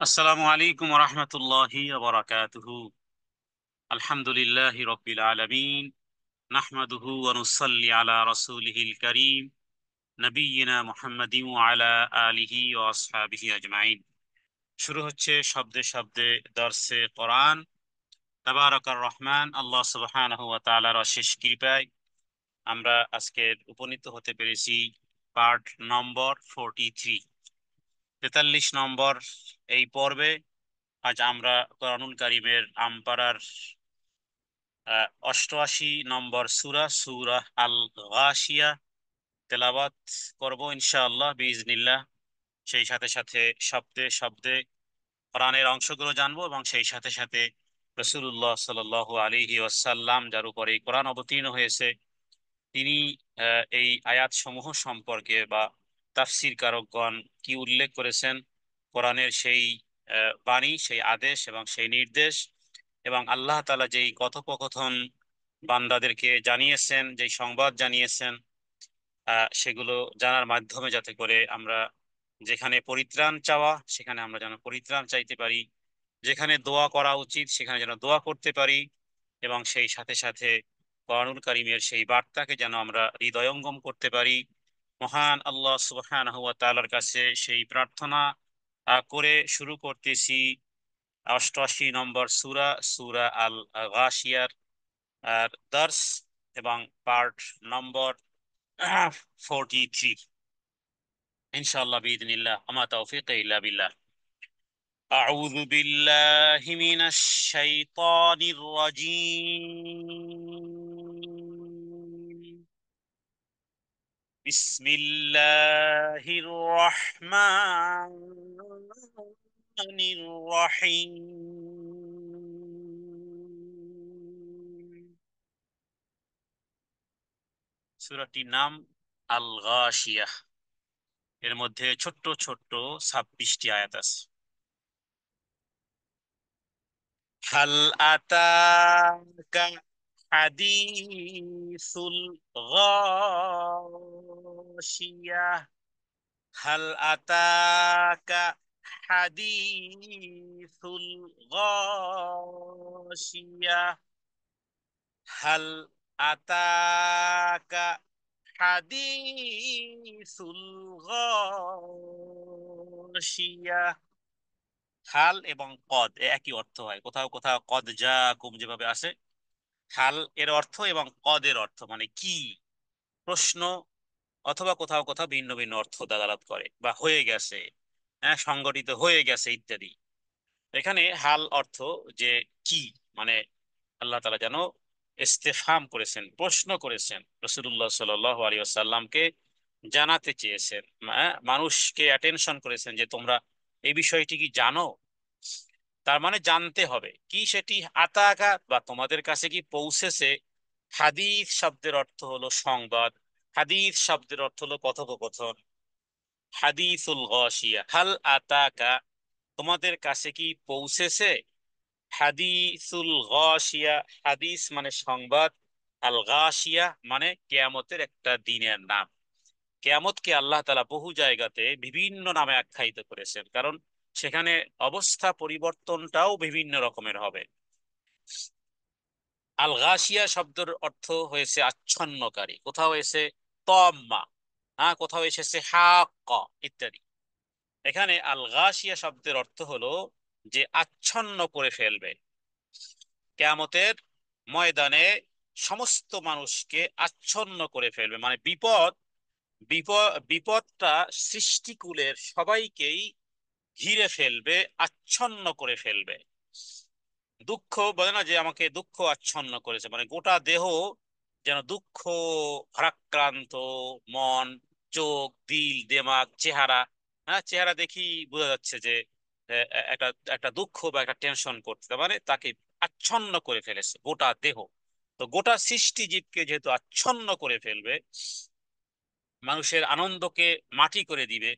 আসসালামু আলাইকুম রহমতুল্লাহি বারাকাতুহু। আলহামদুলিল্লাহি রব্বিল আলামিন, নাহমাদুহু ওয়া নুসাল্লি আলা রাসূলিহিল কারীম নবিয়িনা মুহাম্মাদিন ওয়া আলা আলিহি ওয়া আসহাবিহি আজমাইন। শুরু হচ্ছে শব্দে শব্দে দর্সে কোরআন। তাবারাকার রহমান আল্লাহ সুবহানাহু ওয়া তাআলার অশেষ কৃপায় আমরা আজকের উপনীত হতে পেরেছি পার্ট নম্বর 43, 43 নম্বর এই পর্বে। আজ আমরা কোরআনুল কারীমের আমপারার 88 নম্বর সূরা, সূরা আল গাশিয়া তেলাওয়াত করব ইনশাআল্লাহ বিইজনিল্লাহ। সেই সাথে সাথে শব্দে শব্দে কোরআনের অংশগুলো জানবো এবং সেই সাথে সাথে রাসূলুল্লাহ সাল্লাল্লাহু আলাইহি ওয়াসাল্লাম যার উপরে এই কোরআন অবতীর্ণ হয়েছে তিনি এই আয়াত সমূহ সম্পর্কে বা তাফসীর কারকগণ কি উল্লেখ করেছেন, কোরআনের সেই বাণী, সেই আদেশ এবং সেই নির্দেশ, এবং আল্লাহ তাআলা যেই কথোপকথন বান্দাদেরকে জানিয়েছেন, যেই সংবাদ জানিয়েছেন, সেগুলো জানার মাধ্যমে যাতে করে আমরা যেখানে পরিত্রাণ চাওয়া সেখানে আমরা যেন পরিত্রাণ চাইতে পারি, যেখানে দোয়া করা উচিত সেখানে যেন দোয়া করতে পারি, এবং সেই সাথে সাথে কোরআনুল কারীমের সেই বার্তাকে যেন আমরা হৃদয়ঙ্গম করতে পারি। মহান আল্লাহ সুবহানাহু ওয়া তাআলার কাছে সেই প্রার্থনা করে শুরু করতেছি 88 নম্বর সূরা, সূরা আল গাশিয়ার দর্স এবং পার্ট নম্বর 43 ইনশাআল্লাহ বিইذنিল্লাহ। আমা তাওফীক ইল্লা বিল্লাহ। আউযু বিল্লাহি মিনাশ শাইতানির রাজীম। বিসমিল্লাহির রহমানির রহিম। সূরাটির নাম আল গাশিয়াহ। এর মধ্যে ছোট্ট ছোট্ট 26টি আয়াত আছে। হাল আতাকা হাদিসুল গাশিয়াহ। হাল আতাকা হাদিসুল গাশিয়াহ। হাল আতাকা হাদিসুল গাশিয়াহ। হাল এবং কদ একই অর্থ হয়, কোথাও কোথাও কদ জাকুম যেভাবে আসে, হাল এর অর্থ এবং কদ এর অর্থ মানে কি, প্রশ্ন, অথবা কোথাও কোথাও ভিন্ন ভিন্ন অর্থ দালালাত করে, বা হয়ে গেছে, হ্যাঁ সংগঠিত হয়ে গেছে ইত্যাদি। এখানে হাল অর্থ যে কি, মানে আল্লাহ তাআলা যেন ইস্তেফহাম করেছেন, প্রশ্ন করেছেন, রাসূলুল্লাহ সাল্লাল্লাহু আলাইহি ওয়াসাল্লামকে জানাতে চেয়েছেন, মানুষকে অ্যাটেনশন করেছেন যে তোমরা এই বিষয়টি কি জানো। তার মানে জানতে হবে কি সেটি। আতাকা বা তোমাদের কাছে কি পৌঁছেছে। হাদিস শব্দের অর্থ হলো সংবাদ, হাদিস শব্দের অর্থ হলো কথোপকথন। হাদিসুল গাশিয়া, হাল আতাকা তোমাদের কাছে কি পৌঁছেছে। হাদিসুল গাশিয়া, হাদিস মানে সংবাদ, আল গাশিয়া মানে কিয়ামতের একটা দিনের নাম। কিয়ামতকে আল্লাহ তাআলা বহু জায়গাতে বিভিন্ন নামে আখ্যায়িত করেছেন, কারণ সেখানে অবস্থা পরিবর্তনটাও বিভিন্ন রকমের হবে। আল গাশিয়া শব্দের অর্থ হয়েছে আচ্ছন্নকারী, কোথাও এসে তম্মা, হ্যাঁ কোথাও এসেছে হাক্কা ইত্যাদি। এখানে আল গাশিয়া শব্দের অর্থ হলো যে আচ্ছন্ন করে ফেলবে। কিয়ামতের ময়দানে সমস্ত মানুষকে আচ্ছন্ন করে ফেলবে, মানে বিপদ, বিপদটা সৃষ্টিকুলের সবাইকেই ঘিরে ফেলবে, আচ্ছন্ন করে ফেলবে। দুঃখ বলে না যে আমাকে দুঃখ আচ্ছন্ন করেছে, মানে গোটা দেহ যেন দুঃখ ভারাক্রান্ত, মন, চোখ, দিল, দেমাগ, চেহারা, হ্যাঁ চেহারা দেখি বোঝা যাচ্ছে যে একটা একটা দুঃখ বা একটা টেনশন করতে, মানে তাকে আচ্ছন্ন করে ফেলেছে গোটা দেহ। তো গোটা সৃষ্টি জীবকে যেহেতু আচ্ছন্ন করে ফেলবে, মানুষের আনন্দকে মাটি করে দিবে।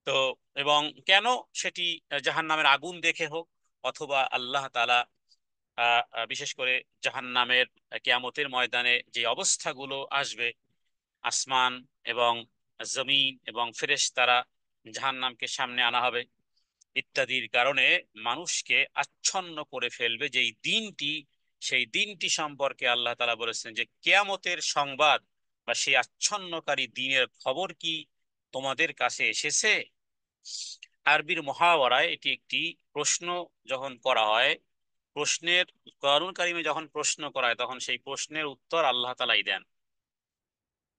তো এবং কেন সেটি জাহান্নামের আগুন দেখে হোক, অথবা আল্লাহ তাআলা বিশেষ করে জাহান্নামের কিয়ামতের ময়দানে যে অবস্থাগুলো আসবে, আসমান এবং জমিন এবং ফেরেশতারা জাহান্নামকে সামনে আনা হবে ইত্যাদির কারণে মানুষকে আচ্ছন্ন করে ফেলবে যেই দিনটি, সেই দিনটি সম্পর্কে আল্লাহ তাআলা বলেছেন যে কিয়ামতের সংবাদ বা সেই আচ্ছন্নকারী দিনের খবর কি তোমাদের কাছে এসেছে। আরবির মুহাওয়ারায় এটি একটি প্রশ্ন যখন করা হয়, প্রশ্নের কোরআনুল কারিমে যখন প্রশ্ন করা হয় তখন সেই প্রশ্নের উত্তর আল্লাহ তাআলাই দেন।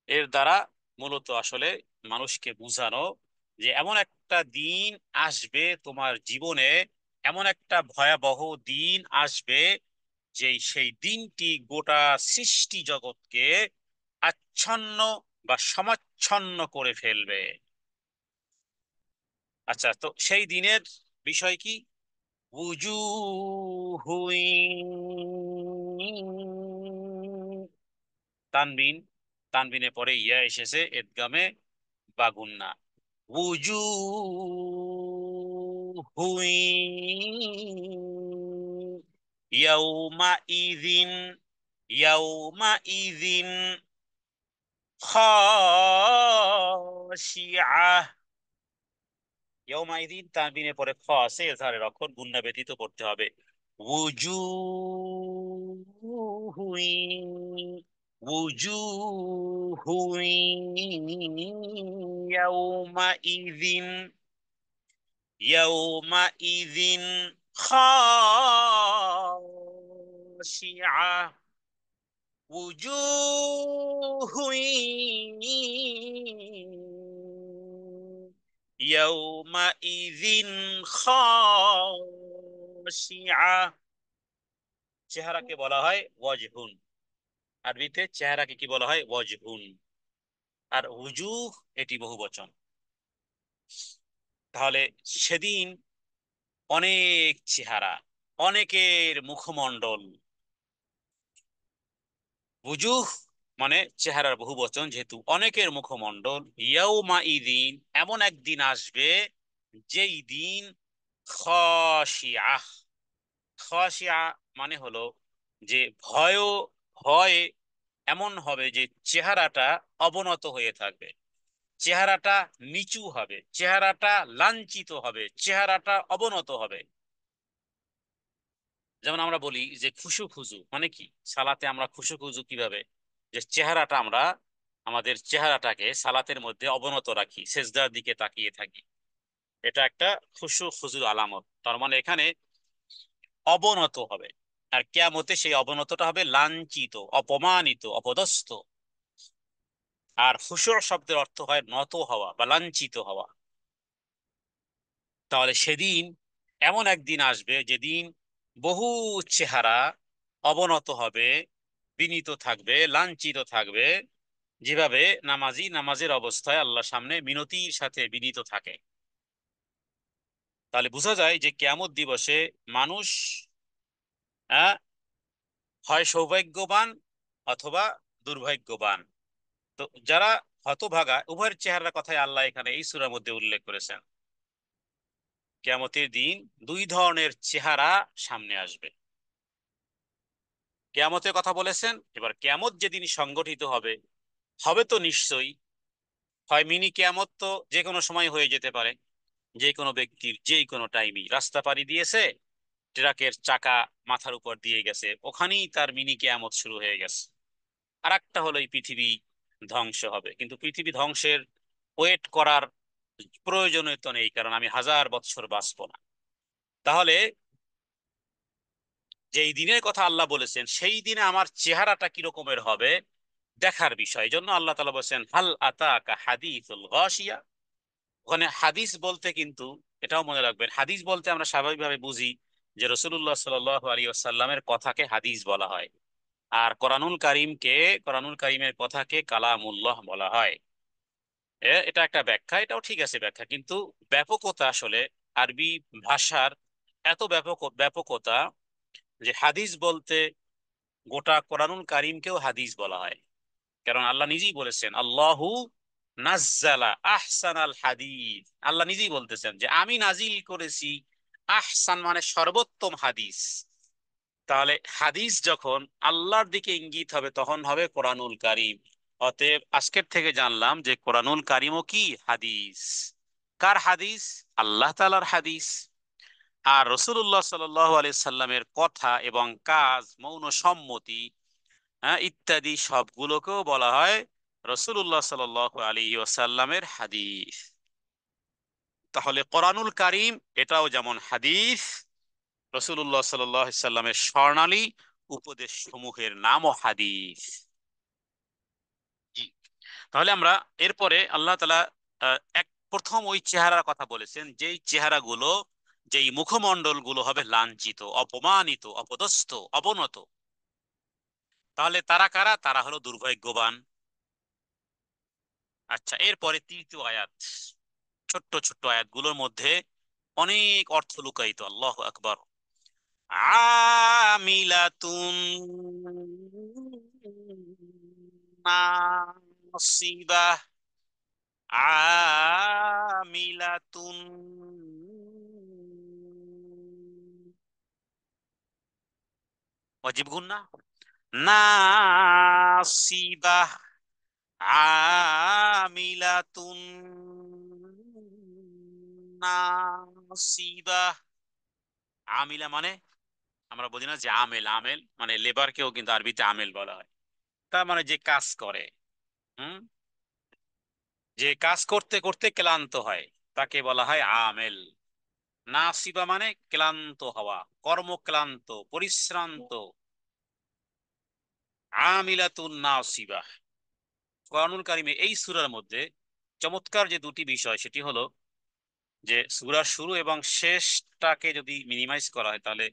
এর দ্বারা মূলত আসলে মানুষকে বুঝানো যে এমন একটা দিন আসবে তোমার জীবনে, এমন একটা ভয়াবহ দিন আসবে যে সেই দিনটি গোটা সৃষ্টি জগৎকে আচ্ছন্ন বা সমাচ্ছন্ন করে ফেলবে। আচ্ছা, তো সেই দিনের বিষয় কি? উজুহু তানবিন, তানবিনের পরে ইয়া এসেছে এদগামে বাগুন্না। উজুহু ইয়াউমাইযিন, ইয়াউমাইযিন খাশিআহ। ইয়াউমাইযিন তানবিনের পরে খ আছে, এজাহারের অক্ষর গুন্না ব্যতীত পড়তে হবে। উজুহু, উজুহু ইয়াউমাইযিন, ইয়াউমাইযিন খাশিআহ। وجوه يومئذ خاشعة। চেহারাকে বলা হয় ওয়াজহুন। আরবিতে চেহারাকে কি বলা হয়? ওয়াজহুন। আর উজুহ এটি বহুবচন। তাহলে সেদিন অনেক চেহারা, অনেকের মুখমণ্ডল। উজুহ মানে চেহারার বহুবচন, যেহেতু অনেকের মুখমণ্ডল। ইয়াউমা ইদিন এমন একদিন আসবে যেই দিন খাশিআহ, খাশিআ মানে হলো যে ভয়, ভয় এমন হবে যে চেহারাটা অবনত হয়ে থাকবে, চেহারাটা নিচু হবে, চেহারাটা লাঞ্ছিত হবে, চেহারাটা অবনত হবে। যেমন আমরা বলি যে খুশু খুজু মানে কি, সালাতে আমরা খুশু খুজু কিভাবে, যে চেহারাটা আমরা, আমাদের চেহারাটাকে সালাতের মধ্যে অবনত রাখি, সেজদার দিকে তাকিয়ে থাকি, এটা একটা খুশু খুজুর আলামত। তার মানে এখানে অবনত হবে। আর কিয়ামতে সেই অবনতটা হবে লাঞ্ছিত, অপমানিত, অপদস্থ। আর খুশু শব্দের অর্থ হয় নত হওয়া বা লাঞ্ছিত হওয়া। তাহলে সেদিন এমন একদিন আসবে যেদিন বহু চেহারা অবনত হবে, বিনীত থাকবে, লাঞ্ছিত থাকবে। যেভাবে নামাজি নামাজের অবস্থায় আল্লাহর সামনে মিনতির সাথে বিনীত থাকে। তাহলে বোঝা যায় যে কিয়ামত দিবসে মানুষ আহ, হয় সৌভাগ্যবান অথবা দুর্ভাগ্যবান। তো যারা হতভাগা, উভয়ের চেহারার কথাই আল্লাহ এখানে এই সূরার মধ্যে উল্লেখ করেছেন। কিয়ামতের দিন দুই ধরনের চেহারা সামনে আসবে। কেয়ামতের কথা বলেছেন, এবার কেয়ামত যেদিন সংগঠিত হবে, হবে তো নিশ্চয়ই, হয় মিনি কেয়ামত তো যে কোনো সময় হয়ে যেতে পারে, যে কোনো ব্যক্তির যে কোনো টাইমই রাস্তা পাড়ি দিয়েছে, ট্রাকের চাকা মাথার উপর দিয়ে গেছে, ওখানেই তার মিনি কেয়ামত শুরু হয়ে গেছে। আর একটা হলো এই পৃথিবী ধ্বংস হবে, কিন্তু পৃথিবী ধ্বংসের ওয়েট করার প্রয়োজনীয়তা নেই, কারণ আমি 1000 বছর বাঁচবো না। তাহলে যেই দিনের কথা আল্লাহ বলেছেন সেই দিনে আমার চেহারাটা কি রকমের হবে দেখার বিষয়। এই জন্য আল্লাহ তাআলা বলেছেন হাল আতাকা হাদিসুল গাশিয়া। ওখানে হাদিস বলতে কিন্তু এটাও মনে রাখবেন, হাদিস বলতে আমরা স্বাভাবিকভাবে বুঝি যে রাসূলুল্লাহ সাল্লাল্লাহু আলাইহি ওয়াসাল্লামের কথাকে হাদিস বলা হয়। আর কোরআনুল কারীমকে, কোরআনুল কারীমের কথাকে কালামুল্লাহ বলা হয়। এটা একটা ব্যাখ্যা, এটাও ঠিক আছে ব্যাখ্যা, কিন্তু ব্যাপকতা আসলে আরবি ভাষার এত ব্যাপকতা যে হাদিস বলতে গোটা কোরআনুল কারীমকেও হাদিস বলা হয়। কারণ আল্লাহ নিজেই বলেছেন আল্লাহু নাজ্জালা আহসানাল হাদিস। আল্লাহ নিজেই বলতেছেন যে আমি নাজিল করেছি আহসান মানে সর্বোত্তম হাদিস। তাহলে হাদিস যখন আল্লাহর দিকে ইঙ্গিত হবে তখন হবে কোরআনুল কারীম। অতএব আজকের থেকে জানলাম যে কোরআনুল কারিমও কি হাদিস। কার হাদিস? আল্লাহ তাআলার হাদিস। আর রসুল্লাহ সাল্লাল্লাহু আলাইহি সাল্লামের কথা এবং কাজ, মৌন সম্মতি, ইত্যাদি সবগুলোকেও বলা হয় রসুল্লাহ সাল্লাল্লাহু আলাইহি ওয়াসাল্লামের হাদিস। তাহলে কোরআনুল কারিম এটাও যেমন হাদিস, রসুল্লাহ সাল্লাল্লাহু আলাইহি সাল্লামের স্বর্ণালী উপদেশ সমূহের নামও হাদিস। জি। তাহলে আমরা এরপরে আল্লাহ তাআলা এক প্রথম ওই চেহারার কথা বলেছেন, যেই চেহারাগুলো, যেই মুখমণ্ডল গুলো হবে লাঞ্ছিত, অপমানিত, অপদস্থ, অবনত। তাহলে তারা কারা? তারা হলো দুর্ভাগ্যবান। আচ্ছা, এরপরে তৃতীয় আয়াত, ছোট্ট ছোট্ট আয়াতগুলোর মধ্যে অনেক অর্থ লুকায়িত। আল্লাহু আকবার। আমিলাতুন নাসিবাহ, আমিলাতুন, ওয়াজিব গুন্না, নাসিবাহ, আমিলাতুন নাসিবাহ। আমিলা মানে আমরা বুঝি না যে আমেল, আমেল মানে লেবারকেও কিন্তু আরবিতে আমেল বলা হয়। তার মানে যে কাজ করে, হুম, যে কাজ করতে করতে ক্লান্ত হয় তাকে বলা হয় আমেল। নাসিবা মানে ক্লান্ত হওয়া, কর্মক্লান্ত, পরিশ্রান্ত। আমিলাতুন নাসিবা। কোরআনুল কারিমে এই সূরার মধ্যে চমৎকার যে দুটি বিষয়, সেটি হলো যে সূরার শুরু এবং শেষটাকে যদি মিনিমাইজ করা হয় তাহলে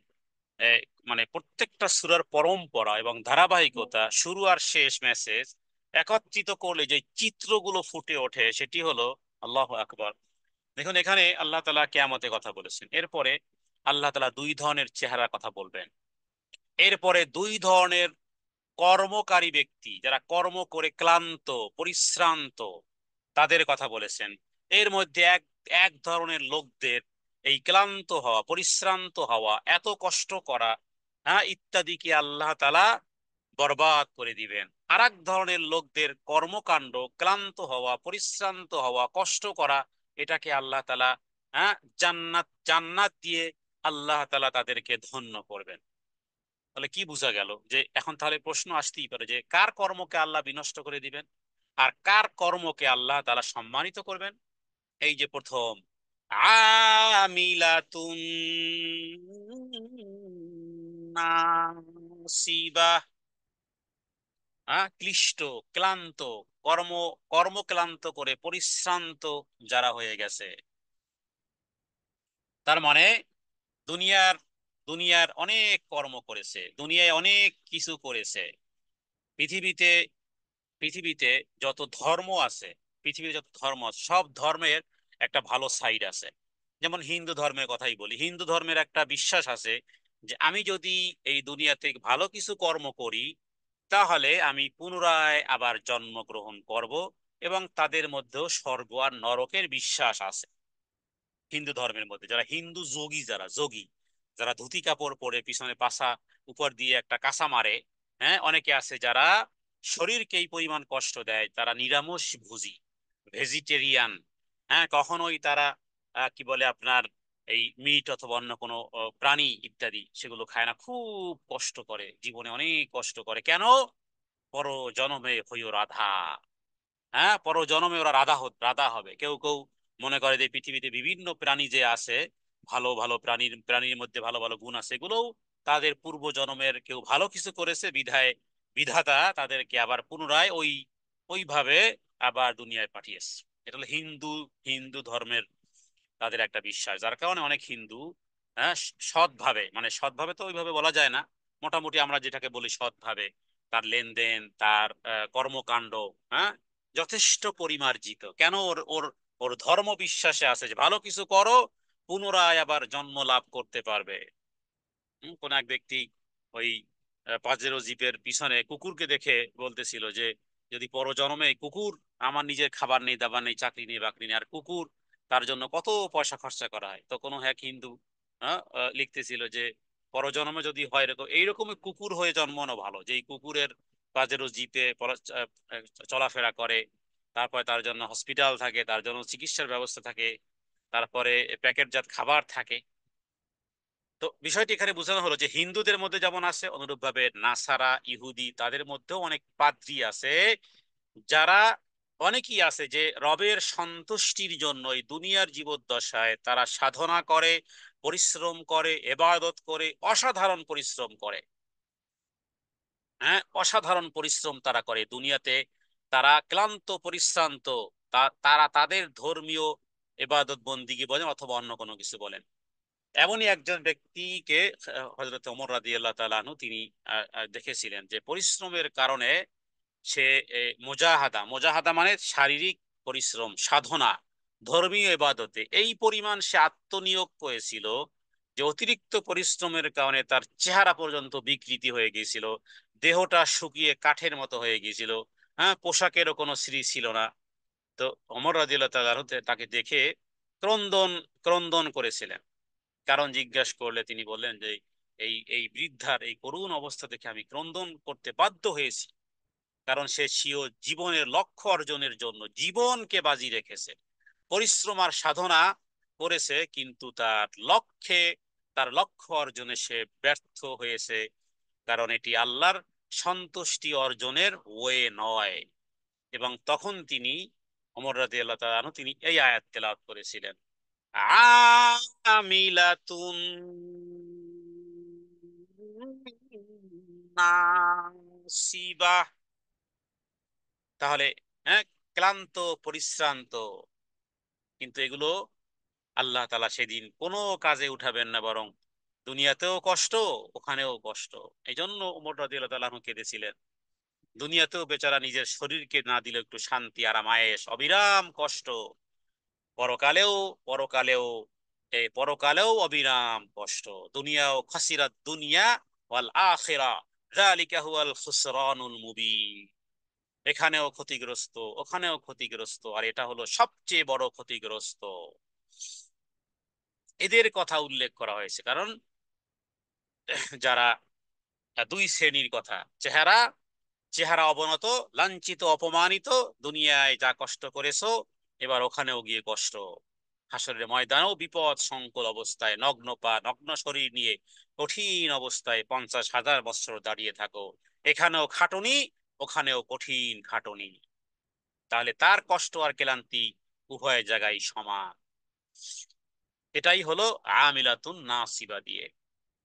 এ, মানে প্রত্যেকটা সূরার পরম্পরা এবং ধারাবাহিকতা, শুরু আর শেষ মেসেজ একত্রিত করলে যে চিত্রগুলো ফুটে ওঠে সেটি হলো আল্লাহু আকবার। দেখুন, এখানে আল্লাহ তাআলা কিয়ামতের কথা বলেছেন, এরপরে আল্লাহ তাআলা দুই ধরনের চেহারার কথা বলবেন, এরপরে দুই ধরনের কর্মকারী ব্যক্তি যারা কর্ম করে ক্লান্ত, পরিশ্রান্ত, তাদের কথা বলেছেন। এর মধ্যে এক এক ধরনের লোকদের এই ক্লান্ত হওয়া, পরিশ্রান্ত হওয়া, এত কষ্ট করা, ইত্যাদিকে আল্লাহ তাআলা বরবাদ করে দিবেন। আর এক ধরনের লোকদের কর্মকাণ্ড, ক্লান্ত হওয়া, পরিশ্রান্ত হওয়া, কষ্ট করা, এটাকে আল্লাহ তাআলা জান্নাত, জান্নাত দিয়ে আল্লাহ তাআলা তাদেরকে ধন্য করবেন। তাহলে কি বোঝা গেল? যে এখন তাহলে প্রশ্ন আসতেই পারে যে কার কর্মকে আল্লাহ বিনষ্ট করে দিবেন আর কার কর্মকে আল্লাহ তাআলা সম্মানিত করবেন। এই যে প্রথম, আমিলাতুন নাসিবা, ক্লিষ্ট, ক্লান্ত, কর্ম কর্মক্লান্ত করে পরিশ্রান্ত যারা হয়ে গেছে। তার মানে দুনিয়ার দুনিয়ার অনেক কর্ম করেছে, দুনিয়ায় অনেক কিছু করেছে। পৃথিবীতে পৃথিবীতে যত ধর্ম আছে, পৃথিবীতে যত ধর্ম আছে, সব ধর্মের একটা ভালো সাইড আছে। যেমন হিন্দু ধর্মের কথাই বলি, হিন্দু ধর্মের একটা বিশ্বাস আছে যে আমি যদি এই দুনিয়াতে ভালো কিছু কর্ম করি তাহলে আমি পুনরায় আবার জন্মগ্রহণ করব, এবং তাদের মধ্যেও স্বর্গ আর নরকের বিশ্বাস আছে। হিন্দু ধর্মের মধ্যে যারা হিন্দু যোগী, যারা যোগী, যারা ধুতি কাপড় পরে পিছনে পাছা উপর দিয়ে একটা কাঁচা মারে, অনেকে আছে যারা শরীরকে এই পরিমাণ কষ্ট দেয়, তারা নিরামিষ ভোজী, ভেজিটেরিয়ান। কখনোই তারা কি বলে আপনার এই মিট অথবা অন্য কোনো প্রাণী ইত্যাদি সেগুলো খায় না, খুব কষ্ট করে, জীবনে অনেক কষ্ট করে। কেন? পর জনমে হইও রাধা। পর জনমে ওরা রাধা হবে। কেউ কেউ মনে করে যে পৃথিবীতে বিভিন্ন প্রাণী যে আছে, ভালো ভালো প্রাণীর প্রাণীর মধ্যে ভালো ভালো গুণ আছে, এগুলোও তাদের পূর্ব জন্মের কেউ ভালো কিছু করেছে বিধায় বিধাতা তাদেরকে আবার পুনরায় ওইভাবে আবার দুনিয়ায় পাঠিয়েছে। এটা হলো হিন্দু হিন্দু ধর্মের তাদের একটা বিশ্বাস, যার কারণে অনেক হিন্দু সৎভাবে, মানে সৎভাবে তো ওইভাবে বলা যায় না, মোটামুটি আমরা যেটাকে বলি সৎভাবে, তার লেনদেন, তার কর্মকাণ্ড, হ্যাঁ যথেষ্ট পরিমার্জিত। কেন? ওর ওর ওর ধর্ম বিশ্বাসে আছে যে ভালো কিছু করো, পুনরায় আবার জন্ম লাভ করতে পারবে। কোন এক ব্যক্তি ওই পাজেরো জিপের পিছনে কুকুরকে দেখে বলতেছিল যে যদি পরজন্মে এই কুকুর, আমার নিজের খাবার নেই, দাবার নেই, চাকরি নেই, বাকরি নেই, আর কুকুর, তার জন্য কত পয়সা খরচা করা হয়, তো কোনো এক হিন্দু লিখতেছিল যে পরজন্মে যদি হয় এরকম, এইরকমই কুকুর হয়ে জন্মানো ভালো, যে এই কুকুরের পাজেরো জিপে চলাফেরা করে, তারপরে তার জন্য হসপিটাল থাকে, তার জন্য চিকিৎসার ব্যবস্থা থাকে, তারপরে প্যাকেটজাত খাবার থাকে। তো বিষয়টি এখানে বোঝানো হলো যে হিন্দুদের মধ্যে যেমন আছে, অনুরূপভাবে নাসারা ইহুদি তাদের মধ্যেও অনেক পাদ্রী আছে, যারা অনেকেই আছে যে রবের সন্তুষ্টির জন্য এই দুনিয়ার জীবদ্দশায় তারা সাধনা করে, পরিশ্রম করে, ইবাদত করে, অসাধারণ পরিশ্রম করে। হ্যাঁ, অসাধারণ পরিশ্রম তারা করে দুনিয়াতে। তারা ক্লান্ত পরিশ্রান্ত, তারা তাদের ধর্মীয় ইবাদত বন্দিগি বলেন অথবা অন্য কোনো কিছু বলেন। এমনই একজন ব্যক্তিকে হযরত ওমর রাদিয়াল্লাহু তাআলা আনহু তিনি দেখেছিলেন যে পরিশ্রমের কারণে সে মুজাহাদা, মুজাহাদা মানে শারীরিক পরিশ্রম, সাধনা, ধর্মীয় ইবাদতে এই পরিমাণ সে আত্মনিয়োগ করেছিল যে অতিরিক্ত পরিশ্রমের কারণে তার চেহারা পর্যন্ত বিকৃতি হয়ে গিয়েছিল, দেহটা শুকিয়ে কাঠের মতো হয়ে গিয়েছিল। হ্যাঁ, পোশাকেরও কোনো শ্রী ছিল না। তো ওমর রাদিয়াল্লাহু তাআলা আনহু তাকে দেখে ক্রন্দন ক্রন্দন করেছিলেন। কারণ জিজ্ঞাসা করলে তিনি বললেন যে এই এই বৃদ্ধার এই করুণ অবস্থা দেখে আমি ক্রন্দন করতে বাধ্য হয়েছি, কারণ সে স্বীয় জীবনের লক্ষ্য অর্জনের জন্য জীবনকে বাজি রেখেছে, পরিশ্রম আর সাধনা করেছে, কিন্তু তার লক্ষ্য অর্জনে সে ব্যর্থ হয়েছে, কারণ এটি আল্লাহর সন্তুষ্টি অর্জনের ওয়ে নয়। এবং তখন তিনি, ওমর রাদিয়াল্লাহু তাআলা আনহু, তিনি এই আয়াত তেলাওয়াত করেছিলেন, আমিলাতুন নাসিবা। তাহলে হ্যাঁ, ক্লান্ত পরিশ্রান্ত, কিন্তু এগুলো আল্লাহ তাআলা সেদিন কোনো কাজে উঠাবেন না, বরং দুনিয়াতেও কষ্ট, ওখানেও কষ্ট। এই জন্য ওমর রাদিয়াল্লাহু তাআলা আনহু কেঁদেছিলেন। দুনিয়াতেও বেচারা নিজের শরীরকে না দিলে একটু শান্তি আরাম আয়েশ, অবিরাম কষ্ট। পরকালেও পরকালেও পরকালেও অবিরাম কষ্ট। দুনিয়াও খাসিরাত দুনিয়া ওয়াল আখিরা, যালিকা হুয়াল খুসরানুল মুবিন। এখানেও ক্ষতিগ্রস্ত, ওখানেও ক্ষতিগ্রস্ত, আর এটা হলো সবচেয়ে বড় ক্ষতিগ্রস্ত। এদের কথা উল্লেখ করা হয়েছে কারণ যারা দুই শ্রেণীর কথা, চেহারা চেহারা অবনত, লাঞ্ছিত, অপমানিত, দুনিয়ায় যা কষ্ট করেছো এবার ওখানেও গিয়ে কষ্ট। হাসরের ময়দানেও বিপদ সংকুল অবস্থায় নগ্ন পা নগ্ন শরীর নিয়ে কঠিন অবস্থায় 50,000 বছর দাঁড়িয়ে থাকো, এখানেও খাটুনি, ওখানেও কঠিন খাটুনি। তাহলে তার কষ্ট আর ক্লান্তি উভয় জায়গায় সমান। এটাই হলো আমিলাতুন নাসিবা দিয়ে।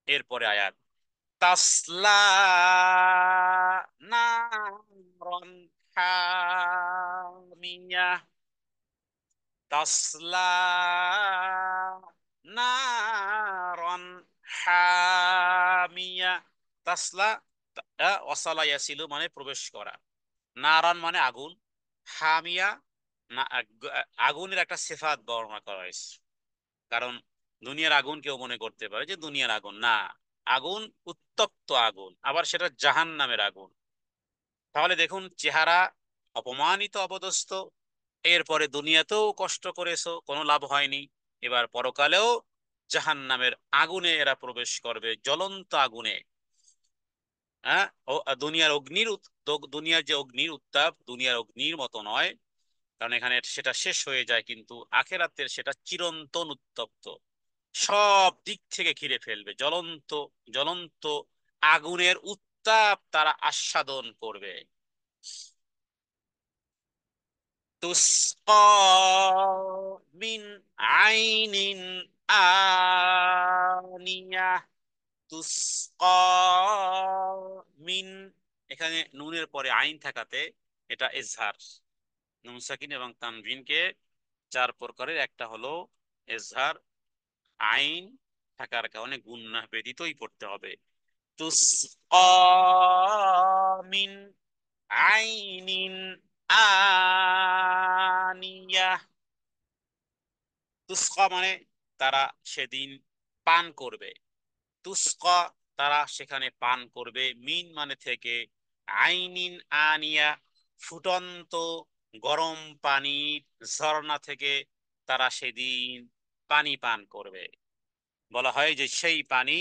এরপরে আয়াত, তাসলা নারন হামিয়া। তাসলা নারন হামিয়া। তাসলা, ওয়াসালা ইয়াসিলু মানে প্রবেশ করা, নারান মানে আগুন, হামিয়া না, আগুনের একটা সিফাত বর্ণনা করা হয়েছে। কারণ দুনিয়ার আগুন কেউ মনে করতে পারে যে দুনিয়ার আগুন না, আগুন উত্তপ্ত আগুন, আবার সেটা জাহান্নামের আগুন। তাহলে দেখুন, চেহারা অপমানিত, অপদস্থ, এরপরে দুনিয়াতেও কষ্ট করেছো, কোনো লাভ হয়নি, এবার পরকালেও জাহান্নামের আগুনে এরা প্রবেশ করবে, জ্বলন্ত আগুনে। হ্যাঁ, ও দুনিয়ার যে অগ্নির উত্তাপ দুনিয়ার অগ্নির মতো নয়, কারণ এখানে সেটা শেষ হয়ে যায়, কিন্তু আখেরাতের সেটা চিরন্তন উত্তপ্ত, সব দিক থেকে ঘিরে ফেলবে, জ্বলন্ত জ্বলন্ত আগুনের উত্তাপ তারা আস্বাদন করবে। তুসকা মিন আইনিন আনিয়া। তুসকা মিন, এখানে নুনের পরে আইন থাকাতে এটা এজহার। নুন সাকিন এবং তানবিনকে চার প্রকারের একটা হলো এজহার, আইন থাকার কারণে গুন্নাহ ব্যতীতই পড়তে হবে। তুসকা মিন আইনিন আনিয়া। তুসকা মানে তারা সেদিন পান করবে, তুসকা তারা সেখানে পান করবে, মিন মানে থেকে, আইনিন আনিয়া ফুটন্ত গরম পানির ঝর্ণা থেকে তারা সেদিন পানি পান করবে। বলা হয় যে সেই পানি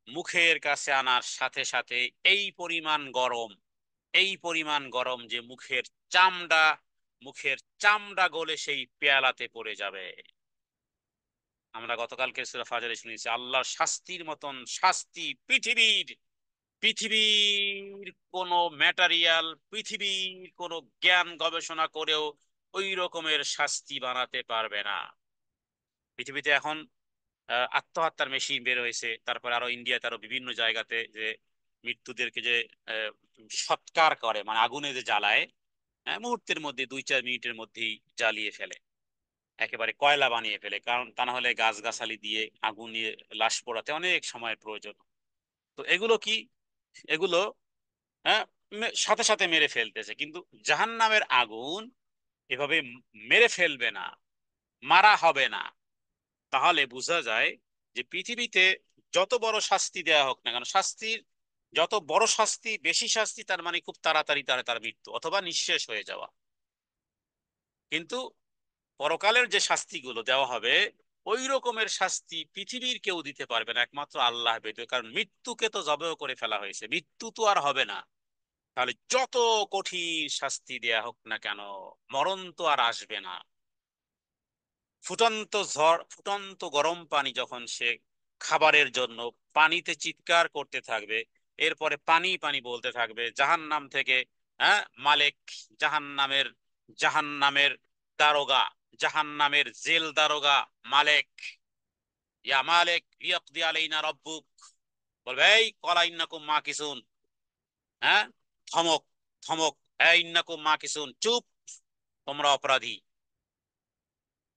মুখের কাছে আনার সাথে সাথে এই পরিমাণ গরম, এই পরিমাণ গরম যে চামড়া মুখের চামড়া গলে সেই পেয়ালাতে পড়ে যাবে। আমরা গতকালকে সূরা ফাজরে শুনেছি আল্লাহর শাস্তির মতন শাস্তি পৃথিবীর কোন ম্যাটারিয়াল, পৃথিবীর কোন জ্ঞান গবেষণা করেও ওই রকমের শাস্তি বানাতে পারবে না। পৃথিবীতে এখন আত্মহত্যার মেশিন বের হয়েছে, তারপরে আরো ইন্ডিয়াতে আরো বিভিন্ন জায়গাতে যে মৃত্যুদেরকে যে আহ, সৎকার করে, মানে আগুনে যে জ্বালায়, মুহূর্তের মধ্যে 2-4 মিনিটের মধ্যেই জ্বালিয়ে ফেলে, একেবারে কয়লা বানিয়ে ফেলে, কারণ তা না হলে গাছগাছালি দিয়ে আগুন নিয়ে লাশ পোড়াতে অনেক সময়ের প্রয়োজন। তো এগুলো কি, এগুলো হ্যাঁ সাথে সাথে মেরে ফেলতেছে, কিন্তু জাহান্নামের আগুন এভাবে মেরে ফেলবে না, মারা হবে না। তাহলে বোঝা যায় যে পৃথিবীতে যত বড় শাস্তি দেয়া হোক না কেন, শাস্তির যত বড় শাস্তি, বেশি শাস্তি, তার মানে খুব তাড়াতাড়ি তার মৃত্যু অথবা নিঃশেষ হয়ে যাওয়া। কিন্তু পরকালের যে শাস্তিগুলো দেওয়া হবে, ওই রকমের শাস্তি পৃথিবীর কেউ দিতে পারবে না, একমাত্র আল্লাহ ব্যতীত। কারণ মৃত্যুকে তো জবেও করে ফেলা হয়েছে, মৃত্যু তো আর হবে না। তাহলে যত কঠিন শাস্তি দেয়া হোক না কেন, মরণ তো আর আসবে না। ফুটন্ত ঝড়, ফুটন্ত গরম পানি যখন সে খাবারের জন্য পানিতে চিৎকার করতে থাকবে, এরপরে পানি পানি বলতে থাকবে জাহান্নাম থেকে, মালিক, জাহান্নামের জাহান্নামের দারোগা, জাহান্নামের জেল দারোগা মালিক, ইয়া মালিক ইয়াকদি আলাইনা রব্বুক, বলবে এই কলা ইন্নাকুম মাকিসুন, হ্যাঁ ধমক, ধমক, এই ইন্নাকুম মাকিসুন, চুপ, তোমরা অপরাধী।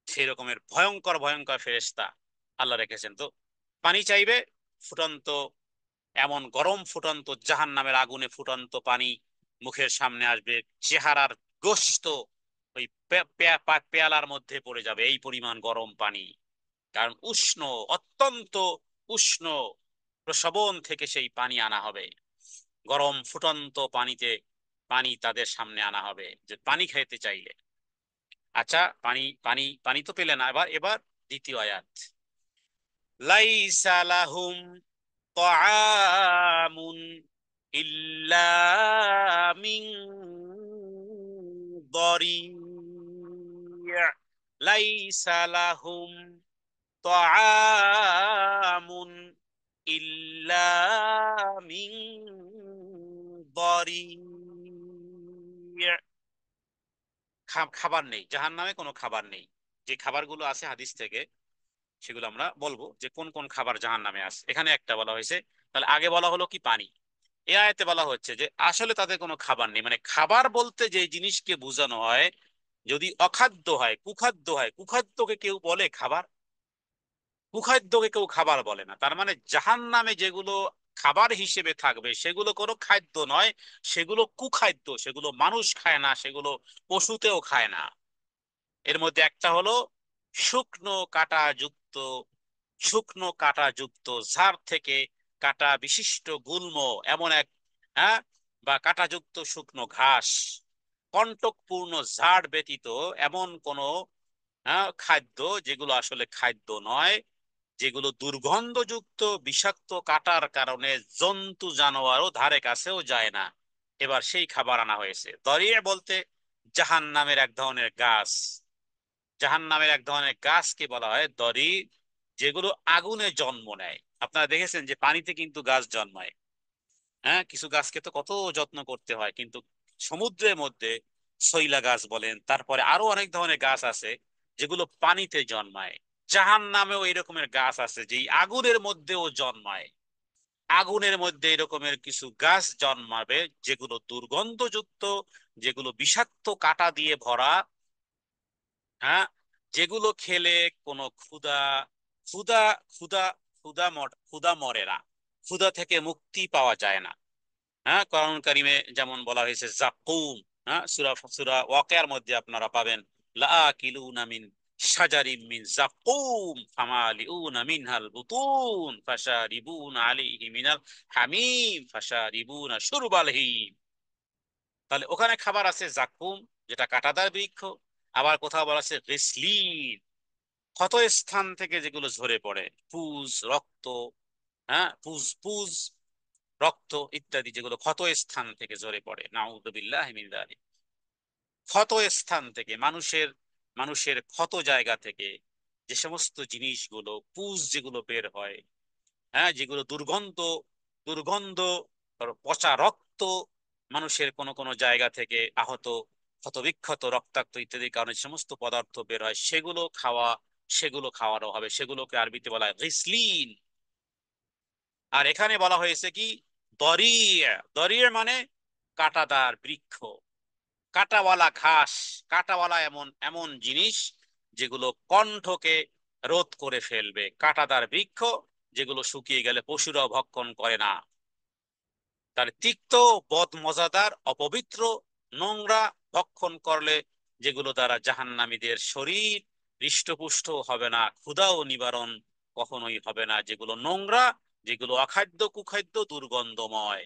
সেই রকমের ভয়ঙ্কর ভয়ঙ্কর ফেরেশতা আল্লাহ রেখেছেন। তো পানি চাইবে, ফুটন্ত, এমন গরম ফুটন্ত জাহান্নামের আগুনে ফুটন্ত পানি মুখের সামনে আসবে, চেহারার গোশত ওই পেয়ালার মধ্যে পড়ে যাবে, এই পরিমাণ গরম পানি। কারণ উষ্ণ, অত্যন্ত উষ্ণ প্রসবন থেকে সেই পানি আনা হবে, গরম ফুটন্ত পানিতে পানি তাদের সামনে আনা হবে যে পানি খাইতে চাইলে। আচ্ছা, পানি পানি পানি তো পেলে না, এবার এবার দ্বিতীয় আয়াত, লাইসা লাহুম তাআমুন ইল্লা মিন দরি', লাইসা লাহুম তাআমুন ইল্লা মিন দরি'। খাবার নেই, জাহান্নামে কোনো খাবার নেই। যে খাবারগুলো আছে হাদিস থেকে, সেগুলো আমরা বলবো যে কোন কোন খাবার জাহান্নামে আছে। এখানে একটা বলা হয়েছে, তাহলে আগে বলা হলো কি পানি, এ আয়াতে বলা হচ্ছে যে আসলে তাদের কোনো খাবার নেই। মানে খাবার বলতে যে জিনিসকে বোঝানো হয়, যদি অখাদ্য হয়, কুখাদ্য হয়, কুখাদ্যকে কেউ বলে খাবার? কুখাদ্যকে কেউ খাবার বলে না। তার মানে জাহান্নামে যেগুলো খাবার হিসেবে থাকবে সেগুলো কোনো খাদ্য নয়, সেগুলো কুখাদ্য, সেগুলো মানুষ খায় না, সেগুলো পশুতেও খায় না। এর মধ্যে একটা হলো শুকনো কাটা যুক্ত, শুকনো কাটা যুক্ত ঝাড় থেকে কাটা বিশিষ্ট গুল্ম, এমন এক, হ্যাঁ, বা কাটাযুক্ত শুকনো ঘাস, কন্টকপূর্ণ ঝাড় ব্যতীত এমন কোন খাদ্য যেগুলো আসলে খাদ্য নয়, যেগুলো দুর্গন্ধযুক্ত বিষাক্ত কাটার কারণে জন্তু জানোয়ারও ধারে কাছেও যায় না, এবার সেই খাবার আনা হয়েছে। দরিয়ে বলতে জাহান নামের এক ধরনের গাছ, জাহান নামের এক ধরনের গাছকে বলা হয় দরি, যেগুলো আগুনে জন্ম নেয়। আপনারা দেখেছেন যে পানিতে কিন্তু গাছ জন্মায়, কিছু গাছকে তো কত যত্ন করতে হয়, কিন্তু সমুদ্রের মধ্যে শৈলা গাছ বলেন, তারপরে আরো অনেক ধরনের গাছ আছে যেগুলো পানিতে জন্মায়। জাহান নামেও এরকমের গাছ আছে যে আগুনের মধ্যেও জন্মায়। আগুনের মধ্যে এরকমের কিছু গাছ জন্মাবে যেগুলো দুর্গন্ধযুক্ত, যেগুলো বিষাক্ত কাঁটা দিয়ে ভরা, হ্যাঁ, যেগুলো খেলে কোনো ক্ষুধা, ক্ষুধা ক্ষুধা ক্ষুধা মরে না, ক্ষুধা থেকে মুক্তি পাওয়া যায় না। কোরআন কারিমে যেমন বলা হয়েছে জাকুম, সূরা সূরা ওয়াকিয়ার মধ্যে আপনারা পাবেন লাআকিলুনা মিন শাজারিম মিন জাকুম ফামালিউনা মিনহাল বুতুন ফাশারিবুনা আলাইহি মিনাল হামিম ফাশারিবুনা শুরবাল হিম। তাহলে ওখানে খাবার আছে জাকুম, যেটা কাঁটাদার বৃক্ষ। আবার কোথাও বলা আছে রিসলিন, ক্ষত স্থান থেকে যেগুলো ঝরে পড়ে, পুজ, রক্ত, পুজ পুজ রক্ত ইত্যাদি যেগুলো ক্ষত স্থান থেকে ঝরে পড়ে, নাউযুবিল্লাহি মিন যালিক। ক্ষত স্থান থেকে, মানুষের মানুষের ক্ষত জায়গা থেকে যে সমস্ত জিনিসগুলো, পুজ যেগুলো বের হয়, হ্যাঁ, যেগুলো দুর্গন্ধ, দুর্গন্ধ, পচা রক্ত, মানুষের কোন কোন জায়গা থেকে আহত, ক্ষতবিক্ষত, রক্তাক্ত ইত্যাদি কারণে যে সমস্ত পদার্থ বের হয়, সেগুলো খাওয়া, সেগুলো খাওয়ানো হবে। সেগুলোকে আরবিতে বলা হয় গিসলিন। আর এখানে বলা হয়েছে কি, দরিয়া। দরিয়া মানে কাঁটাদার বৃক্ষ, কাঁটাওয়ালা ঘাস, কাঁটাওয়ালা এমন এমন জিনিস যেগুলো কণ্ঠকে রোধ করে ফেলবে, কাঁটাদার বৃক্ষ যেগুলো শুকিয়ে গেলে পশুরাও ভক্ষণ করে না। তার তিক্ত, বদ মজাদার, অপবিত্র, নোংরা ভক্ষণ করলে যেগুলো দ্বারা জাহান্নামীদের শরীর হৃষ্টপুষ্ট হবে না, ক্ষুধাও নিবারণ কখনোই হবে না, যেগুলো নোংরা, যেগুলো অখাদ্য, কুখাদ্য, দুর্গন্ধময়,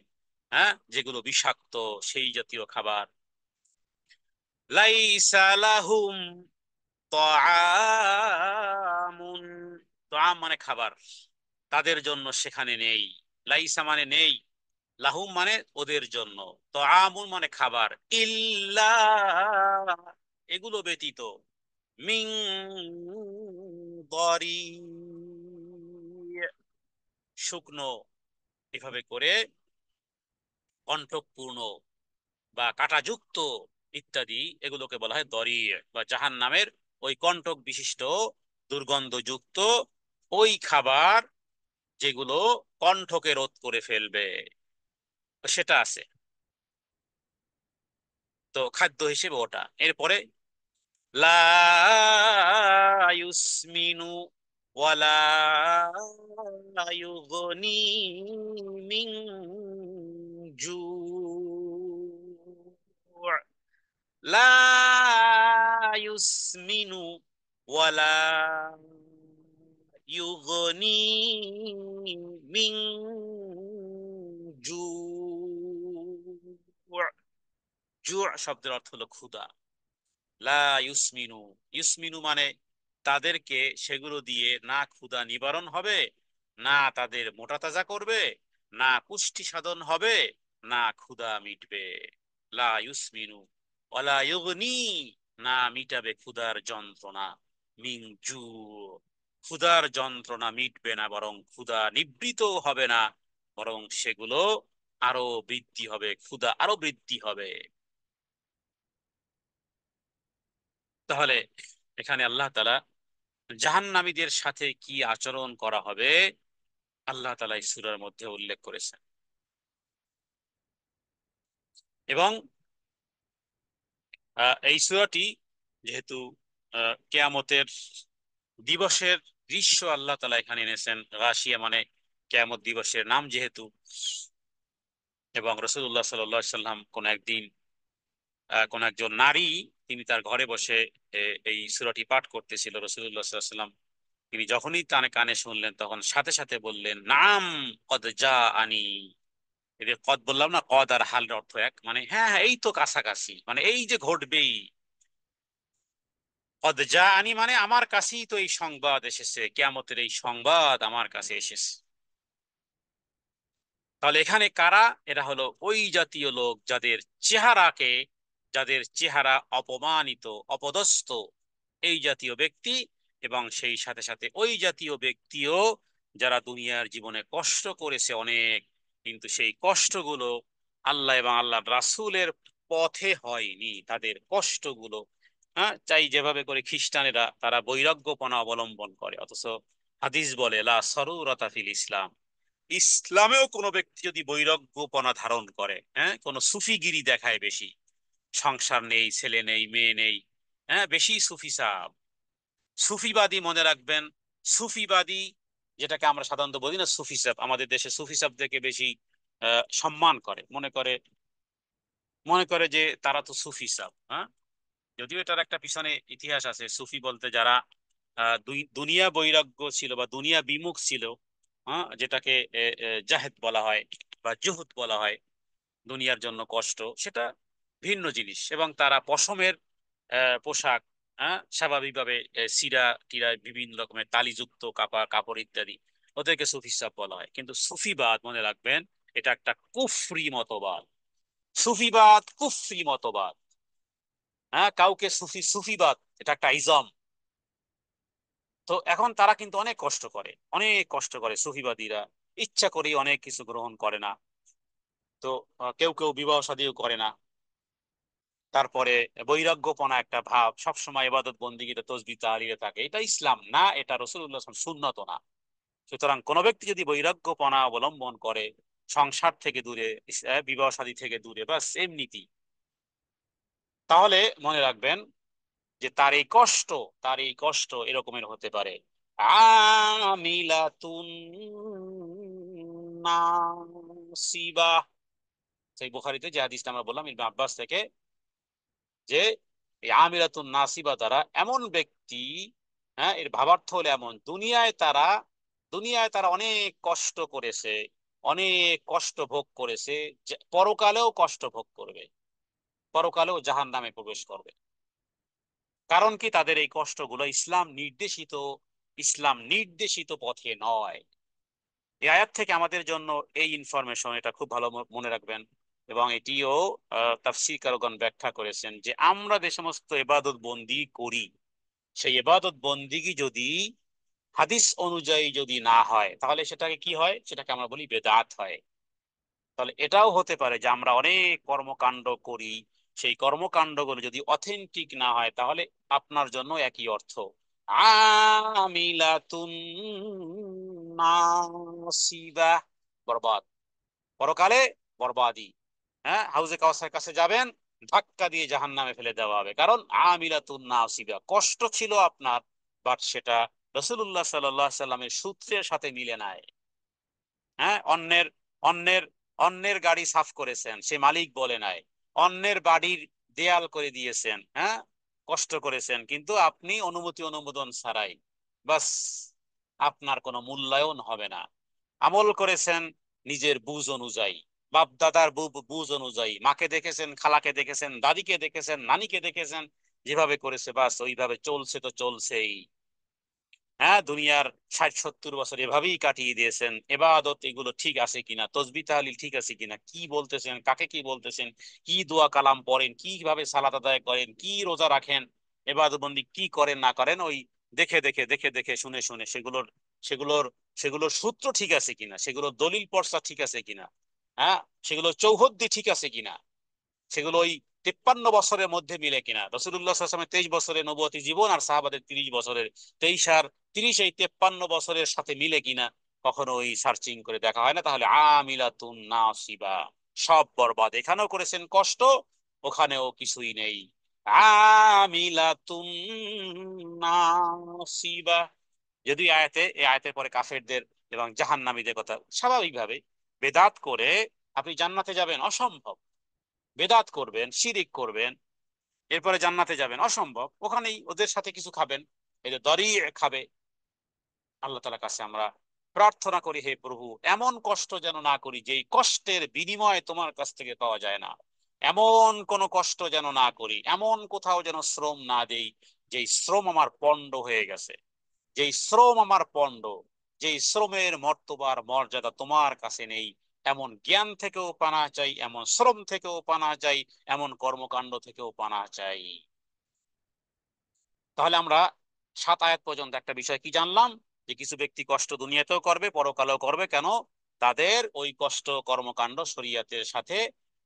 হ্যাঁ, যেগুলো বিষাক্ত, সেই জাতীয় খাবার। লাইসা লাহুম তাআমুন, তাআম মানে খাবার, তাদের জন্য সেখানে নেই। লাইসা মানে নেই, লাহুম মানে ওদের জন্য, তাআমুন মানে খাবার, ইল্লা এগুলো ব্যতীত, মিন দরি, শুকনো, এভাবে করে কণ্টকপূর্ণ বা কাঁটাযুক্ত ইত্যাদি, এগুলোকে বলা হয় দরি, বা জাহান্নামের ওই কণ্টক বিশিষ্ট, দুর্গন্ধযুক্ত ওই খাবার যেগুলো কণ্ঠকে রোধ করে ফেলবে, তো সেটা আছে। তো খাদ্য হিসেবে ওটা। এরপরে লা ইউসমিনু ওয়ালা ইউগনি মিন জু, লা ইউসমিনু ওয়ালা ইউগনি মিন জু। জু শব্দের অর্থ হলো ক্ষুধা। লা ইউসমিনু, ইউসমিনু মানে তাদেরকে সেগুলো দিয়ে না ক্ষুধা নিবারণ হবে, না তাদের মোটা তাজা করবে, না পুষ্টি সাধন হবে, না ক্ষুধা মিটবে। লা ইউসমিনু ওয়ালা ইউগনি, না মিটাবে ক্ষুধার যন্ত্রণা, মিন জু, ক্ষুধার যন্ত্রণা মিটবে না, বরং ক্ষুধা নিবৃত হবে না, বরং সেগুলো আরো বৃদ্ধি হবে, ক্ষুধা আরো বৃদ্ধি হবে। তাহলে এখানে আল্লাহ তাআলা জাহান্নামীদের সাথে কি আচরণ করা হবে আল্লাহ তাআলা এই সূরার মধ্যে উল্লেখ করেছেন। এবং এই সূরাটি যেহেতু কিয়ামতের দিবসের দৃশ্য আল্লাহ তাআলা এখানে এনেছেন, গাশিয়া মানে কিয়ামত দিবসের নাম যেহেতু, এবং রাসূলুল্লাহ সাল্লাল্লাহু আলাইহি সাল্লাম কোন একদিন কোন একজন নারী, তিনি তার ঘরে বসে এই সূরাটি পাঠ করতেছিল, রাসূলুল্লাহ সাল্লাল্লাহু আলাইহি সাল্লাম তিনি যখনই কানে কানে শুনলেন, তখন সাথে সাথে বললেন, নাম কদ জাআনি। এই যে কদ বললাম না, কদ আর হাল অর্থ এক, মানে হ্যাঁ হ্যাঁ, এই তো কাছাকাছি, মানে এই যে ঘটবেই। কদ জাআনি মানে আমার কাছেই তো এই সংবাদ এসেছে, কিয়ামতের এই সংবাদ আমার কাছে এসেছে। তাহলে এখানে কারা? এরা হলো ওই জাতীয় লোক যাদের চেহারাকে, যাদের চেহারা অপমানিত, অপদস্থ, এই জাতীয় ব্যক্তি। এবং সেই সাথে সাথে ওই জাতীয় ব্যক্তিও যারা দুনিয়ার জীবনে কষ্ট করেছে অনেক, কিন্তু সেই কষ্টগুলো আল্লাহ এবং আল্লাহ রাসূলের পথে হয়নি, তাদের কষ্টগুলো, হ্যাঁ, চাই যেভাবে করে খ্রিস্টানেরা তারা বৈরাগ্যপনা অবলম্বন করে, অথচ হাদিস বলে লা সরুরতা ফিল ইসলাম, ইসলামেও কোনো ব্যক্তি যদি বৈরাগ্যপনা ধারণ করে, হ্যাঁ, কোনো সুফিগিরি দেখায় বেশি, সংসার নেই, ছেলে নেই, মেয়ে নেই, হ্যাঁ, বেশি সুফি সাব, সুফিবাদী, মনে রাখবেন, সুফিবাদী যেটাকে আমরা সাধারণত বলি না সুফি সাব, আমাদের দেশে সুফি সাবদেরকে বেশি সম্মান করে, মনে করে যে তারা তো সুফি সাব, হ্যাঁ। যদিও এটার একটা পিছনে ইতিহাস আছে, সুফি বলতে যারা দুনিয়া বৈরাগ্য ছিল বা দুনিয়া বিমুখ ছিল, হ্যাঁ, যেটাকে জাহেদ বলা হয় বা জুহুদ বলা হয়, দুনিয়ার জন্য কষ্ট, সেটা ভিন্ন জিনিস। এবং তারা পশমের পোশাক, হ্যাঁ, স্বাভাবিকভাবে সিরা টিরা, বিভিন্ন রকমের তালিযুক্ত কাপড় কাপড় ইত্যাদি, ওদেরকে সুফি সাব বলা হয়। কিন্তু সুফিবাদ, মনে রাখবেন, এটা একটা কুফরি মতবাদ। সুফিবাদ কুফরি মতবাদ। হ্যাঁ, কাউকে সুফিবাদ এটা একটা ইজম। তো এখন তারা কিন্তু অনেক কষ্ট করে, অনেক কষ্ট করে সুফিবাদীরা, ইচ্ছা করেই অনেক কিছু গ্রহণ করে না। তো কেউ কেউ বিবাহ শাদীও করে না। তারপরে বৈরাগ্যপনা একটা ভাব, সবসময় ইবাদত বন্দিগিতে তসবিহ তাহলিলে থাকে, এটা ইসলাম না, এটা রাসূলুল্লাহ সাল্লাল্লাহু আলাইহি ওয়াসাল্লাম সুন্নত না। সুতরাং কোন ব্যক্তি যদি বৈরাগ্যপনা অবলম্বন করে, সংসার থেকে দূরে, বিবাহ শাদী থেকে দূরে, বাস এমনিতি, তাহলে মনে রাখবেন যে তার এই কষ্ট এরকমের হতে পারে। আমিলাতুন নাসিবা। সেই বুখারীতে যে হাদিসটা আমরা বললাম ইবনে আব্বাস থেকে, যে এই আমিরাতুন নাসিবা দ্বারা এমন ব্যক্তি, হ্যাঁ, এর ভাবার্থ হলো এমন, দুনিয়ায় তারা অনেক কষ্ট করেছে, অনেক কষ্ট ভোগ করেছে, যে পরকালেও কষ্ট ভোগ করবে, পরকালেও জাহান্নামে প্রবেশ করবে। কারণ কি? তাদের এই কষ্টগুলো ইসলাম নির্দেশিত পথে নয়। এই আয়াত থেকে আমাদের জন্য এই ইনফরমেশন, এটা খুব ভালো মনে রাখবেন। এবং এটিও তাফসীরকারগণ ব্যাখ্যা করেছেন যে আমরা যে সমস্ত ইবাদত বন্দি করি, সেই ইবাদত বন্দিগি যদি হাদিস অনুযায়ী যদি না হয়, তাহলে সেটাকে কি হয়? সেটাকে আমরা বলি বেদাত হয়। তাহলে এটাও হতে পারে যে আমরা অনেক কর্মকাণ্ড করি, সেই কর্মকাণ্ডগুলো যদি অথেন্টিক না হয়, তাহলে আপনার জন্য একই অর্থ, আমিলাতুন নাসিবা, বরবাদ, পরকালে বরবাদি। হ্যাঁ, হাউজে কাউসার কাছে যাবেন, ধাক্কা দিয়ে জাহান্নামে ফেলে দেওয়া হবে, কারণ আমিলাতুন নাসিবা, কষ্ট ছিল আপনার, বাট সেটা রাসূলুল্লাহ সাল্লাল্লাহু আলাইহি সাল্লামের সূত্রের সাথে মিলে নাই। হ্যাঁ, অন্যের অন্যের গাড়ি সাফ করেছেন, সে মালিক বলে নাই, অন্যের বাড়ির দেয়াল করে দিয়েছেন, হ্যাঁ, কষ্ট করেছেন, কিন্তু আপনি অনুমোদন ছাড়াই, বাস আপনার কোনো মূল্যায়ন হবে না। আমল করেছেন নিজের বুঝ অনুযায়ী, বাপ দাদার বুঝ অনুযায়ী, মাকে দেখেছেন, খালাকে দেখেছেন, দাদিকে দেখেছেন, নানিকে দেখেছেন, যেভাবে করেছে বাস ওইভাবে চলছে তো চলছেই। হ্যাঁ, দুনিয়ার 60-70 বছর এভাবেই কাটিয়ে দিয়েছেন। এবাদত এগুলো ঠিক আছে কিনা, তসবিহ তাহলিল ঠিক আছে কিনা, কি বলতেছেন, কাকে কি বলতেছেন, কি দোয়া কালাম পড়েন, কিভাবে সালাত আদায় করেন, কি রোজা রাখেন, এবাদত বন্দি কি করেন না করেন, ওই দেখে শুনে শুনে সেগুলোর সেগুলোর সূত্র ঠিক আছে কিনা, সেগুলোর দলিল পর্চা ঠিক আছে কিনা, হ্যাঁ, সেগুলোর চৌহদ্দি ঠিক আছে কিনা, সেগুলো ওই 53 বছরের মধ্যে মিলে কিনা, রসুল্লাহ সাল্লামের 23 বছরের নবুয়তি জীবন আর সাহাবাদের 30 বছরের, 23 আর 30 এই 53 বছরের সাথে মিলে কিনা, কখনো ওই সার্চিং করে দেখা হয় না। তাহলে আমিলাতুন নাসিবা, সব বরবাদ, এখানেও করেছেন কষ্ট, ওখানেও কিছুই নেই। আমিলাতুন নাসিবা। যদি এই আয়াতের পরে কাফেরদের এবং জাহান্নামীদের কথা, স্বাভাবিকভাবে বেদাত করে আপনি জান্নাতে যাবেন অসম্ভব, বেদাত করবেন, শিরিক করবেন, এরপরে জান্নাতে যাবেন অসম্ভব, ওখানেই ওদের সাথে কিছু খাবেন, এই যে দরি খাবে। আল্লাহ তাআলার কাছে আমরা প্রার্থনা করি, হে প্রভু, এমন কষ্ট যেন না করি যেই কষ্টের বিনিময় তোমার কাছ থেকে পাওয়া যায় না, এমন কোন কষ্ট যেন না করি, এমন কোথাও যেন শ্রম না দেই যেই শ্রম আমার পণ্ড হয়ে গেছে, যেই শ্রম আমার পণ্ড, যেই শ্রমের মর্তবার মর্যাদা তোমার কাছে নেই। এমন জ্ঞান থেকেও পানা চাই, এমন শ্রম থেকেও পানা চাই, এমন কর্মকাণ্ড থেকেও পানা চাই। তাহলে আমরা 7 আয়াত পর্যন্ত একটা বিষয় কি জানলাম, যে কিছু ব্যক্তি কষ্ট দুনিয়াতেও করবে, পরকালেও করবে, কেন? তাদের ওই কষ্ট কর্মকাণ্ড শরীয়তের সাথে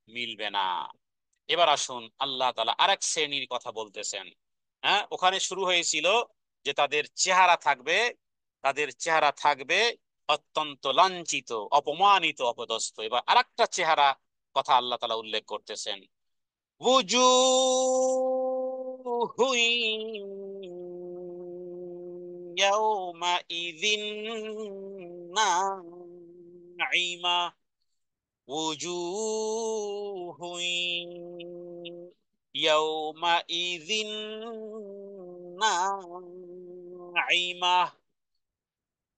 মিলবে না। এবার আসুন, আল্লাহ তাআলা আরেক শ্রেণীর কথা বলতেছেন। হ্যাঁ, ওখানে শুরু হয়েছিল যে তাদের চেহারা থাকবে অত্যন্ত লাঞ্ছিত, অপমানিত, অপদস্থ। এবার আরেকটা চেহারা কথা আল্লাহ তাআলা উল্লেখ করতেছেন, وجوه يومئذ ناعمة. وجوه يومئذ ناعمة।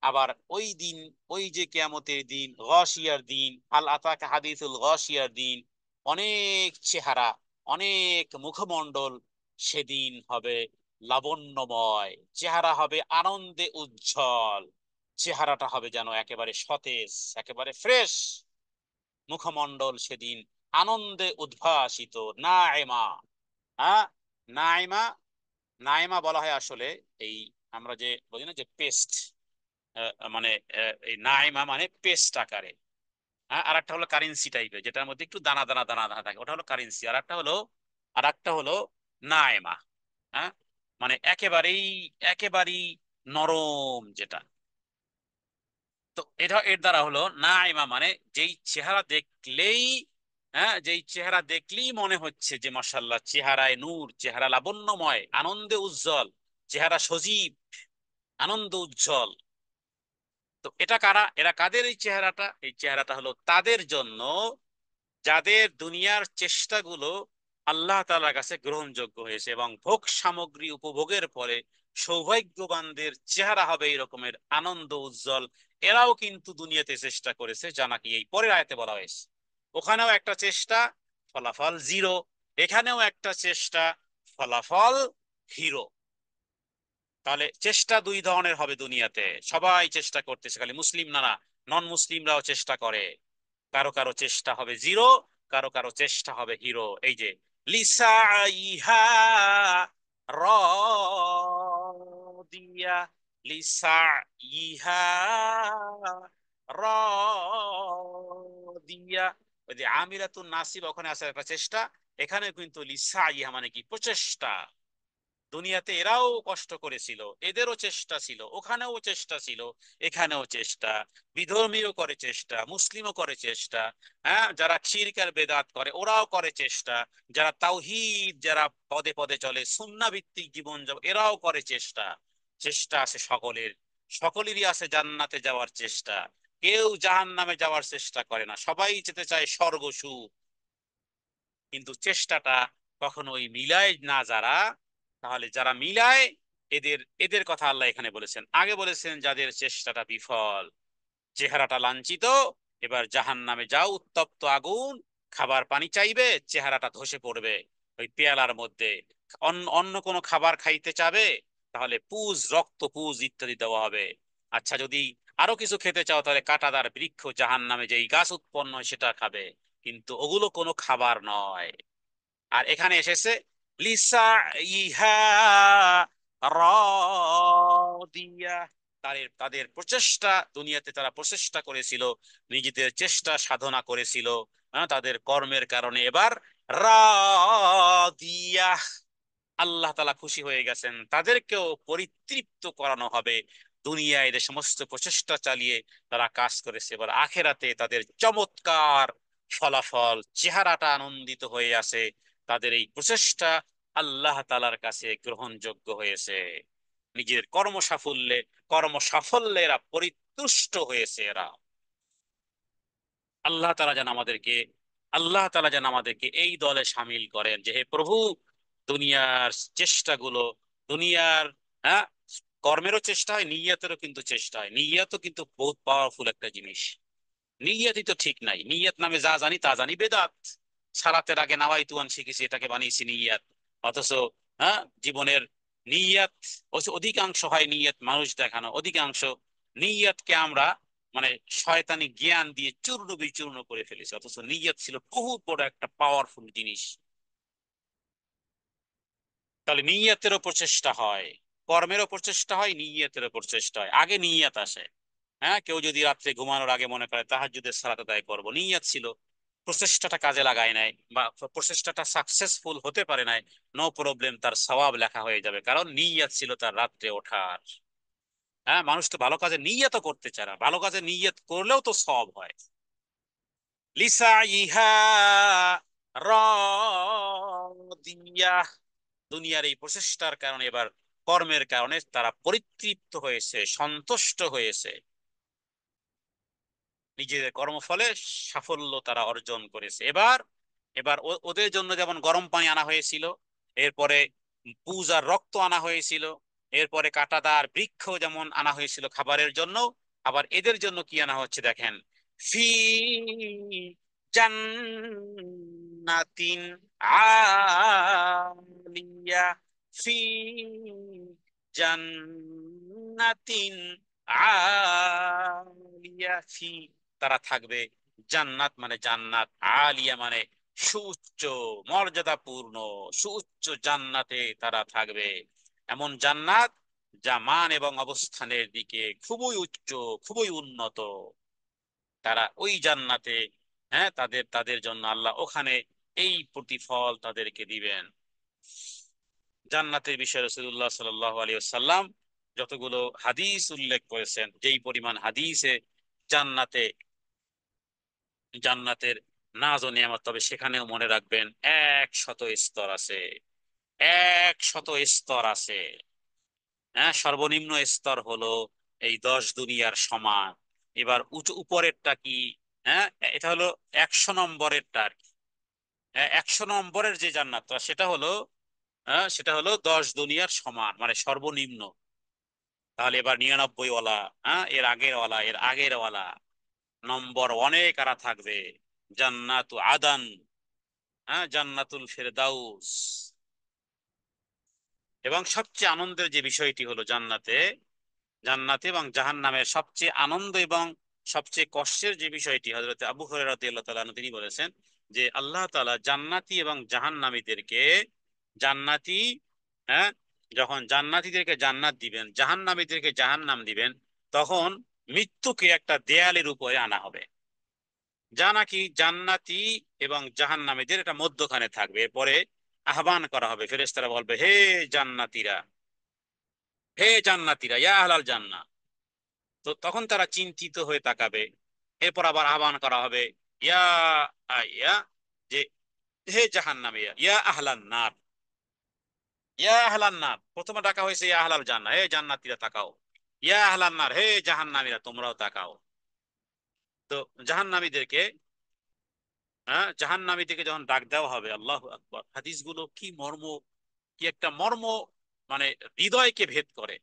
আবার ওই দিন, ওই যে কিয়ামতের দিন, গাশিয়ার দিন, হাল আতাকা হাদিসুল গাশিয়ার দিন, অনেক চেহারা, অনেক মুখমণ্ডল সেদিন হবে লাবণ্যময়, চেহারা হবে আনন্দে উজ্জ্বল, চেহারাটা হবে যেন একেবারে সতেজ, একেবারে ফ্রেশ। মুখমণ্ডল সেদিন আনন্দে উদ্ভাসিত। নাইমা, হ্যাঁ, নাইমা, নাইমা বলা হয় আসলে এই আমরা যে বলি না যে পেস্ট, মানে এই নাইমা মানে পেস্ট আকারে। হ্যাঁ, আর একটা হলো কারেন্সি টাইপের, যেটার মধ্যে একটু দানা দানা দানা দানা থাকে, ওটা হলো কারেন্সি। আর একটা হলো নাইমা। হ্যাঁ, মানে একেবারেই একেবারেই নরম যেটা। তো এটা এর দ্বারা হলো নাইমা মানে যেই চেহারা দেখলেই, হ্যাঁ, যেই চেহারা দেখলেই মনে হচ্ছে যে মাশাআল্লাহ, চেহারায় নূর, চেহারা লাবণ্যময়, আনন্দে উজ্জ্বল, চেহারা সজীব, আনন্দ উজ্জ্বল। তো এটা কারা? এরা কাদের এই চেহারাটা? এই চেহারাটা হলো তাদের জন্য যাদের দুনিয়ার চেষ্টাগুলো আল্লাহ তাআলার কাছে গ্রহণযোগ্য হয়েছে, এবং ভোগ সামগ্রী উপভোগের পরে সৌভাগ্যবানদের চেহারা হবে এই রকমের আনন্দ উজ্জ্বল। এরাও কিন্তু দুনিয়াতে চেষ্টা করেছে, যা নাকি এই পরের আয়াতে বলা হয়েছে। ওখানেও একটা চেষ্টা, ফলাফল জিরো। এখানেও একটা চেষ্টা, ফলাফল হিরো। তাহলে চেষ্টা দুই ধরনের হবে দুনিয়াতে, সবাই চেষ্টা করতেছে, খালি মুসলিম না, না, নন মুসলিমরাও চেষ্টা করে। কারো কারো চেষ্টা হবে জিরো, কারো কারো চেষ্টা হবে হিরো। এই যে লিসাইহা রাদিয়া, লিসাইহা রাদিয়া। ওই যে আমিরাতুন নাসিব ওখানে আছে একটা চেষ্টা, এখানে কিন্তু লিসাইহা মানে কি? প্রচেষ্টা। দুনিয়াতে এরাও কষ্ট করেছিল, এদেরও চেষ্টা ছিল, ওখানেও চেষ্টা ছিল, এখানেও চেষ্টা। বিধর্মীও করে চেষ্টা, মুসলিমও করে চেষ্টা, হ্যাঁ, যারা শিরক আর বেদাত করে ওরাও করে চেষ্টা, যারা তাওহীদ, যারা পদে পদে চলে সুন্নাহ ভিত্তিক জীবন যাপন, এরাও করে চেষ্টা। চেষ্টা আছে সকলের, সকলেরই আছে জান্নাতে যাওয়ার চেষ্টা। কেউ জাহান্নামে যাওয়ার চেষ্টা করে না, সবাই যেতে চায় স্বর্গ সুখ। কিন্তু চেষ্টাটা কখনোই মিলায় না যারা, তাহলে যারা মিলায় এদের এদের কথা আল্লাহ এখানে বলেছেন। আগে বলেছেন যাদের চেষ্টাটা বিফল, চেহারাটা লাঞ্ছিত, এবার জাহান্নামে যাও, উত্তপ্ত আগুন, খাবার পানি চাইবে, চেহারাটা ধসে পড়বে ওই পেয়ালার মধ্যে। অন্য অন্য কোনো খাবার খাইতে চাবে, তাহলে পুজ, রক্ত পুজ ইত্যাদি দেওয়া হবে। আচ্ছা, যদি আরো কিছু খেতে চাও, তাহলে কাঁটাদার বৃক্ষ, জাহান্নামে যেই গাছ উৎপন্ন হয় সেটা খাবে। কিন্তু ওগুলো কোনো খাবার নয়। আর এখানে এসেছে লিসা ইহা রাদিয়া, তাদের তাদের প্রচেষ্টা, দুনিয়াতে তারা প্রচেষ্টা করেছিল, নিজেদের চেষ্টা সাধনা করেছিল, তাদের কর্মের কারণে এবার রাদিয়া, আল্লাহ তাআলা খুশি হয়ে গেছেন, তাদেরকেও পরিতৃপ্ত করানো হবে। দুনিয়ায় এদের সমস্ত প্রচেষ্টা চালিয়ে তারা কাজ করেছে, এবার আখেরাতে তাদের চমৎকার ফলাফল, চেহারাটা আনন্দিত হয়ে আছে, তাদের এই প্রচেষ্টা আল্লাহ তাআলার কাছে গ্রহণযোগ্য হয়েছে। নিজের কর্ম সাফল্যে এরা পরিতুষ্ট হয়েছে এরা। আল্লাহ তাআলা যেন আমাদেরকে আল্লাহ তাআলা যেন আমাদেরকে এই দলে সামিল করেন, যে হে প্রভু, দুনিয়ার চেষ্টাগুলো, দুনিয়ার, হ্যাঁ, কর্মেরও চেষ্টা হয়, নিয়তেরও কিন্তু চেষ্টা হয়। নিয়তও কিন্তু বহুত পাওয়ারফুল একটা জিনিস। নিয়তই তো ঠিক নাই, নিয়ত নামে যা জানি তা জানি বেদাত। সালাতের আগে নাওয়াইতুয়ান শিখেছি, এটাকে বানিয়েছি নিয়ত। অথচ, হ্যাঁ, জীবনের নিয়ত, অধিকাংশ হয় নিয়ত মানুষ দেখানো, অধিকাংশ নিয়তকে আমরা মানে শয়তানি জ্ঞান দিয়ে চূর্ণ বিচূর্ণ করে ফেলেছি, অথচ নিয়ত ছিল বহুত বড় একটা পাওয়ারফুল জিনিস। তাহলে নিয়তেরও প্রচেষ্টা হয়, কর্মেরও প্রচেষ্টা হয়, নিয়তেরও প্রচেষ্টা হয়। আগে নিয়ত আসে। হ্যাঁ, কেউ যদি রাত্রে ঘুমানোর আগে মনে করে তাহাজ্জুদের সালাত আদায় করব, নিয়ত ছিল, প্রচেষ্টাটা কাজে লাগায় নাই, বা প্রচেষ্টাটা সাকসেসফুল হতে পারে নাই, নো প্রবলেম, তার সওয়াব লেখা হয়ে যাবে, কারণ নিয়ত ছিল তার রাত্রে ওঠার। হ্যাঁ, মানুষ তো ভালো কাজে নিয়ত করতে চায় না, ভালো কাজে নিয়ত করলেও তো সওয়াব হয়। লিসাইহা রাদিয়াহ, দুনিয়ার এই প্রচেষ্টার কারণে, এবার কর্মের কারণে তারা পরিতৃপ্ত হয়েছে, সন্তুষ্ট হয়েছে, নিজেদের কর্মফলে সাফল্য তারা অর্জন করেছে। এবার এবার ওদের জন্য যেমন গরম পানি আনা হয়েছিল, এরপরে পূজার রক্ত আনা হয়েছিল, এরপরে কাঁটাদার বৃক্ষ যেমন আনা হয়েছিল খাবারের জন্য, আবার এদের জন্য কি আনা হচ্ছে দেখেন, ফি জান্নাতিন আলিয়া, ফি জান্নাতিন আলিয়া, ফি, তারা থাকবে জান্নাত মানে জান্নাত, আলিয়া মানে সুউচ্চ, মর্যাদাপূর্ণ, সুউচ্চ জান্নাতে তারা থাকবে। এমন জান্নাত যা মান এবং অবস্থানের দিকে খুবই উচ্চ, খুবই উন্নত। তারা ওই জান্নাতে, হ্যাঁ, তাদের তাদের জন্য আল্লাহ ওখানে এই প্রতিফল তাদেরকে দিবেন। জান্নাতের বিষয়ে রাসূলুল্লাহ সাল্লাল্লাহু আলাইহি ওয়াসাল্লাম যতগুলো হাদিস উল্লেখ করেছেন, যেই পরিমাণ হাদিসে জান্নাতে, জান্নাতের নাজ ও নিয়ামত, তবে সেখানেও মনে রাখবেন 100 স্তর আছে, 100 স্তর আছে। হ্যাঁ, সর্বনিম্ন স্তর হলো এই 10 দুনিয়ার সমান। এবার উঁচু উপরেরটা কি? হ্যাঁ, এটা হলো 100 নম্বরেরটা আর কি। 100 নম্বরের যে জান্নাতটা সেটা হলো, সেটা হলো 10 দুনিয়ার সমান, মানে সর্বনিম্ন। তাহলে এবার 99 ওয়ালা, এর আগের ওয়ালা, এর আগের ওয়ালা, নম্বর অনেক কারা থাকবে। জান্নাতু আদান, জান্নাতুল ফেরদাউস। এবং সবচেয়ে আনন্দের যে বিষয়টি হলো জান্নাতে, জান্নাতে এবং জাহান্নামের সবচেয়ে আনন্দ এবং সবচেয়ে কষ্টের যে বিষয়টি, হযরত আবু হুরায়রা রাদিয়াল্লাহু তাআলা আনহু তিনি বলেছেন যে আল্লাহ তাআলা জান্নাতি এবং জাহান্নামীদেরকে, জান্নাতি, হ্যাঁ, যখন জান্নাতীদেরকে জান্নাত দিবেন, জাহান্নামীদেরকে জাহান্নাম দিবেন, তখন মৃত্যুকে একটা দেয়ালের উপরে আনা হবে, যা নাকি জান্নাতি এবং জাহান্নামীদের এটা মধ্যখানে থাকবে। এরপরে আহ্বান করা হবে, ফেরেশতারা বলবে, হে জান্নাতীরা, হে জান্নাতীরা, ইয়া আহলাল জান্নাহ। তো তখন তারা চিন্তিত হয়ে তাকাবে। এরপর আবার আহ্বান করা হবে, ইয়া ইয়া, যে হে জাহান্নামীরা, ইয়া আহলান নার, ইয়া আহলান নার। প্রথমে ডাকা হয়েছে ইয়া আহলাল জান্নাহ, হে জান্নাতীরা তাকাও। ইয়া আহলান নার, হে জাহান্নামীরা তোমরাও তাকাও। তো জাহান্নামীদেরকে, জাহান্নামীদেরকে যখন ডাক দেওয়া হবে, আল্লাহু আকবার, হাদিসগুলো কি মর্ম, কি একটা মর্ম, মানে হৃদয়কে ভেদ করে।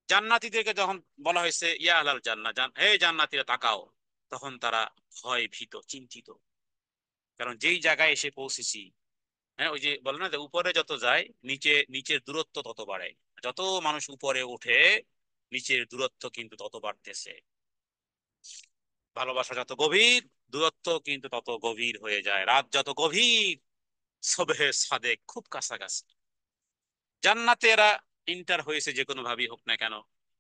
জান্নাতীদেরকে যখন বলা হয়েছে ইয়া আহলাল জান্নাহ, হে জান্নাতীরা তাকাও, তখন তারা ভয় ভীত, চিন্তিত। কারণ যেই জায়গায় এসে পৌঁছেছি, হ্যাঁ, ওই যে বলে না যে উপরে যত যায় নিচে, নিচের দূরত্ব তত বাড়ে। যত মানুষ উপরে ওঠে, নিচের দূরত্ব কিন্তু তত বাড়তেছে। ভালোবাসা যত গভীর, দূরত্ব কিন্তু তত গভীর হয়ে যায়। রাত যত গভীর, সবহে সাদেক খুব কাছাকাছি। জান্নাতে এরা ইন্টার হয়েছে যে কোনো ভাবেই হোক না কেন,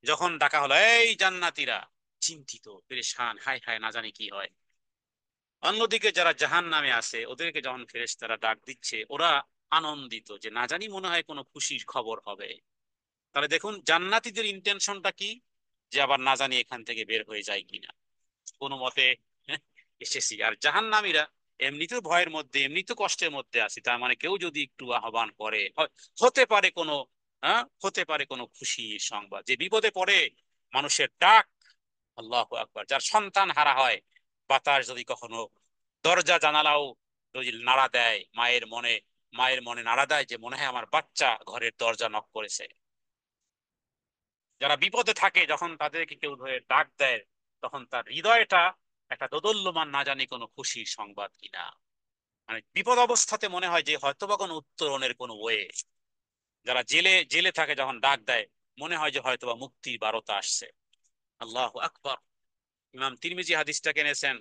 যখন ডাকা হলো এই জান্নাতীরা, চিন্তিত, পেরেশান, হায় হায়, না জানি কি হয়। অন্যদিকে যারা জাহান নামে আছে, ওদেরকে যখন ফেরেশতারা ডাক দিচ্ছে, ওরা আনন্দিত, যে না জানি মনে হয় কোনো খুশির খবর হবে। তাহলে দেখুন জান্নাতীদের ইন্টেনশনটা কি, যে আবার না জানি এখান থেকে বের হয়ে যায় কিনা, কোনো মতে এসেছি। আর জাহান্নামীরা এমনিতেও ভয়ের মধ্যে, এমনিতেও কষ্টের মধ্যে আছি, তার মানে কেউ যদি একটু আহ্বান করে, হতে পারে কোনো, হতে পারে কোনো খুশির সংবাদ, যে বিপদে পড়ে মানুষের ডাক, আল্লাহু আকবার, যার সন্তান হারা হয়, বাতাস যদি কখনো দরজা জানালাও যদি নাড়া দেয়, মায়ের মনে নাড়া দেয়, যে মনে হয় আমার বাচ্চা ঘরের দরজা নক করেছে। যারা বিপদে থাকে, যখন তাদেরকে কেউ ধরে ডাক দেয়, তখন তার হৃদয়টা একটা দোদুল্যমান, না জানি কোনো খুশির সংবাদ কিনা। মানে বিপদ অবস্থাতে মনে হয় যে হয়তোবা কোনো উত্তরণের কোনো ওয়ে। যারা জেলে জেলে থাকে, যখন ডাক দেয়, মনে হয় যে হয়তোবা মুক্তির বারতা আসছে। আল্লাহু আকবার। ইমাম তিরমিজি হাদিসটা এনেছেন,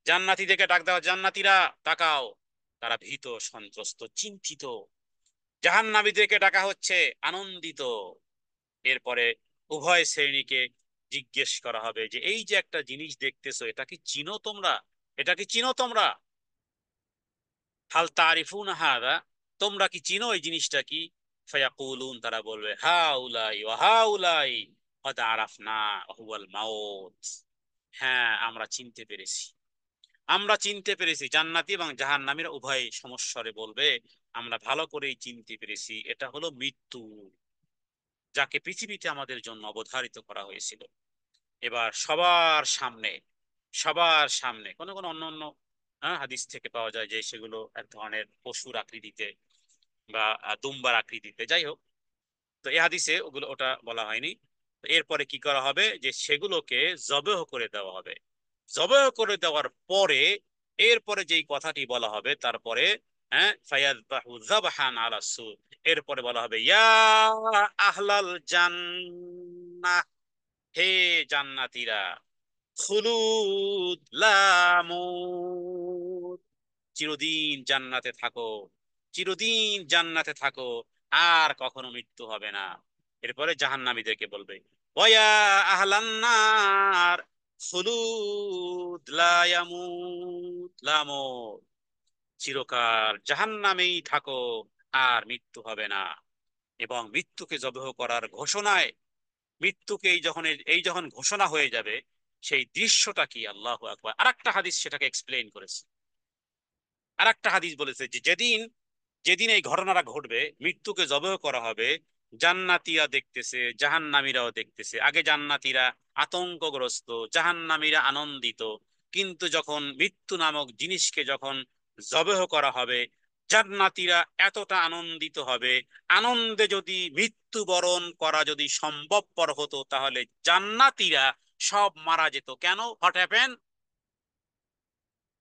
জান্নাতীদেরকে ডাক দেওয়া, জান্নাতীরা তাকাও, তারা ভীত, সন্ত্রস্ত, চিন্তিত। জাহান্নামীদেরকে ডাকা হচ্ছে, আনন্দিত। এরপরে উভয় শ্রেণীকে জিজ্ঞেস করা হবে যে এই যে একটা জিনিস দেখতেছো, এটা কি চিনো তোমরা? এটা কি চিনো তোমরা? হাল তারিফুন হাদা, তোমরা কি চিনো এই জিনিসটা কি? ফায়াকুলুন, তারা বলবে, হাউলাই ওয়া হাউলাই কদ আরাফনা হুয়াল মাউত। হ্যাঁ, আমরা চিনতে পেরেছি, আমরা চিনতে পেরেছি। জান্নাতি এবং জাহান্নামীরা উভয় সমস্বরে বলবে, আমরা ভালো করেই চিনতে পেরেছি, এটা হলো মৃত্যু, যাকে পৃথিবীতে আমাদের জন্য অবধারিত করা হয়েছিল। এবার সবার সামনে, সবার সামনে কোন কোন অন্য অন্য, হাদিস থেকে পাওয়া যায় যে সেগুলো এক ধরনের পশুর আকৃতিতে বা দুম্বার আকৃতিতে, যাই হোক। তো এই হাদিসে ওগুলো, ওটা বলা হয়নি। তো এরপরে কি করা হবে, যে সেগুলোকে জবেহ করে দেওয়া হবে। জবেহ করে দেওয়ার পরে, এরপরে যেই কথাটি বলা হবে তারপরে, ফায়াযবাহু যাবহান আলা সুর, এরপরে বলা হবে, ইয়া আহলাল জান্নাহ, হে জান্নাতীরা, খুলুদ লা মউত, চিরদিন জান্নাতে থাকো, চিরদিন জান্নাতে থাকো, আর কখনো মৃত্যু হবে না। এরপরে জাহান্নামীদেরকে বলবে, ওয়া আহলান নার খুলুদ লা ইয়ামুত লা মউত, চিরকাল জাহান্নামেই থাকো, আর মৃত্যু হবে না। এবং মৃত্যুকে জবেহ করার ঘোষণায়, মৃত্যুকে এই যখন ঘোষণা হয়ে যাবে, সেই দৃশ্যটা কি! আল্লাহু আকবার! আরেকটা হাদিস সেটাকে এক্সপ্লেইন করেছে। আরেকটা হাদিস বলেছে যে যেদিন যেদিন এই ঘটনাটা ঘটবে, মৃত্যুকে জবেহ করা হবে, জান্নাতীরা দেখতেছে, জাহান্নামীরাও দেখতেছে। আগে জান্নাতীরা আতঙ্কগ্রস্ত, জাহান্নামীরা আনন্দিত। কিন্তু যখন মৃত্যু নামক জিনিসকে যখন জবেহ করা হবে, জান্নাতীরা এতটা আনন্দিত হবে, আনন্দে যদি মৃত্যুবরণ করা যদি সম্ভবপর হতো, তাহলে জান্নাতীরা সব মারা যেত। কেন? What happen?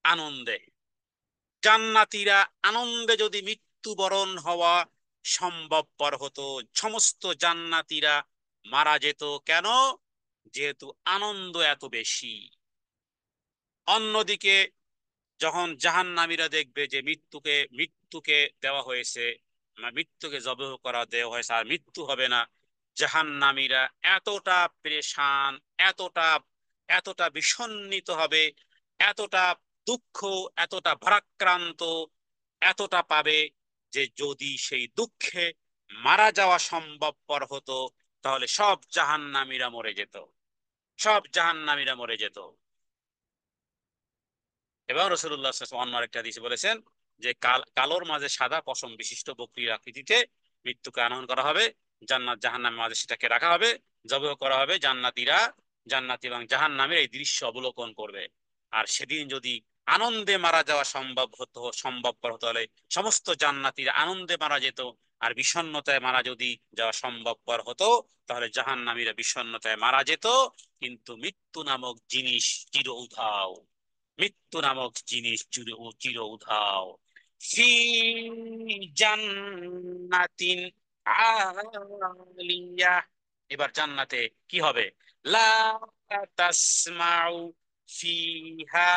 আনন্দে। জান্নাতীরা আনন্দে যদি মৃত্যুবরণ হওয়া সম্ভবপর হতো, সমস্ত জান্নাতীরা মারা যেত। কেন? যেহেতু আনন্দ এত বেশি। অন্যদিকে যখন জাহান্নামীরা দেখবে যে মৃত্যুকে দেওয়া হয়েছে, মৃত্যুকে জবেহ করা দেওয়া হয়েছে, আর মৃত্যু হবে না, জাহান্নামীরা এতটা পেরেশান, এতটা এতটা বিষণ্ণিত হবে, এতটা দুঃখ, এতটা ভারাক্রান্ত, এতটা পাবে, যে যদি সেই দুঃখে মারা যাওয়া সম্ভবপর হতো, তাহলে সব জাহান্নামীরা মরে যেত, সব জাহান্নামীরা মরে যেত। এবং রসুল্লাহ অন্য একটা হাদিসে বলেছেন যে কালোর মাঝে সাদা পশম বিশিষ্ট বকরির আকৃতিতে মৃত্যুকে আনয়ন করা হবে, জান্নাত জাহান্নামের মাঝে সেটাকে রাখা হবে, জবেহ করা হবে। জান্নাতি এবং জাহান্নামের এই দৃশ্য অবলোকন করবে। আর সেদিন যদি আনন্দে মারা যাওয়া সম্ভবপর হতো, তাহলে সমস্ত জান্নাতীরা আনন্দে মারা যেত। আর বিষণ্ণতায় মারা যদি যাওয়া সম্ভবপর হতো, তাহলে জাহান্নামীরা বিষণ্ণতায় মারা যেত। কিন্তু মৃত্যু নামক জিনিস চির উধাও, মৃত্যু নামক জিনিস চির চির উধাও। ফি জান্নাতিন আলিয়া, এবার জান্নাতে কি হবে? লা তাসমাউ ফিহা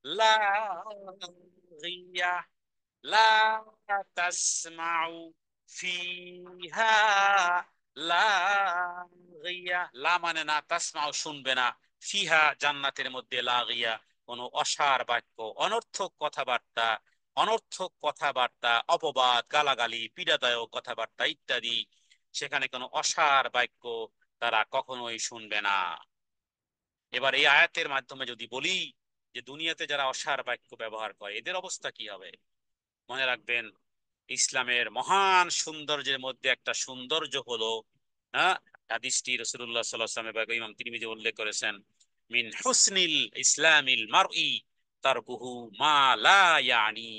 লাগিয়া, লা তাসমাউ ফিহা লাগিয়া। লা মানে না, তাসমাউ শুনবে না, ফিহা জান্নাতের মধ্যে, লাগিয়া কোনো অসার বাক্য, অনর্থক কথাবার্তা, অপবাদ, গালাগালি, পীড়াদায়ক কথাবার্তা ইত্যাদি, সেখানে কোনো অসার বাক্য তারা কখনোই শুনবে না। এবার এই আয়াতের মাধ্যমে যদি বলি যে দুনিয়াতে যারা অসার বাক্য ব্যবহার করে, এদের অবস্থা কি হবে? মনে রাখবেন, ইসলামের মহান সৌন্দর্যের মধ্যে একটা সৌন্দর্য হলো, হ্যাঁ, হাদিসটি রাসূলুল্লাহ সাল্লাল্লাহু আলাইহি ওয়াসাল্লাম এবং তিরমিজি উল্লেখ করেছেন, মিন হুসনিল ইসলামিল মারই তারকুহু মা লা ইয়ানি।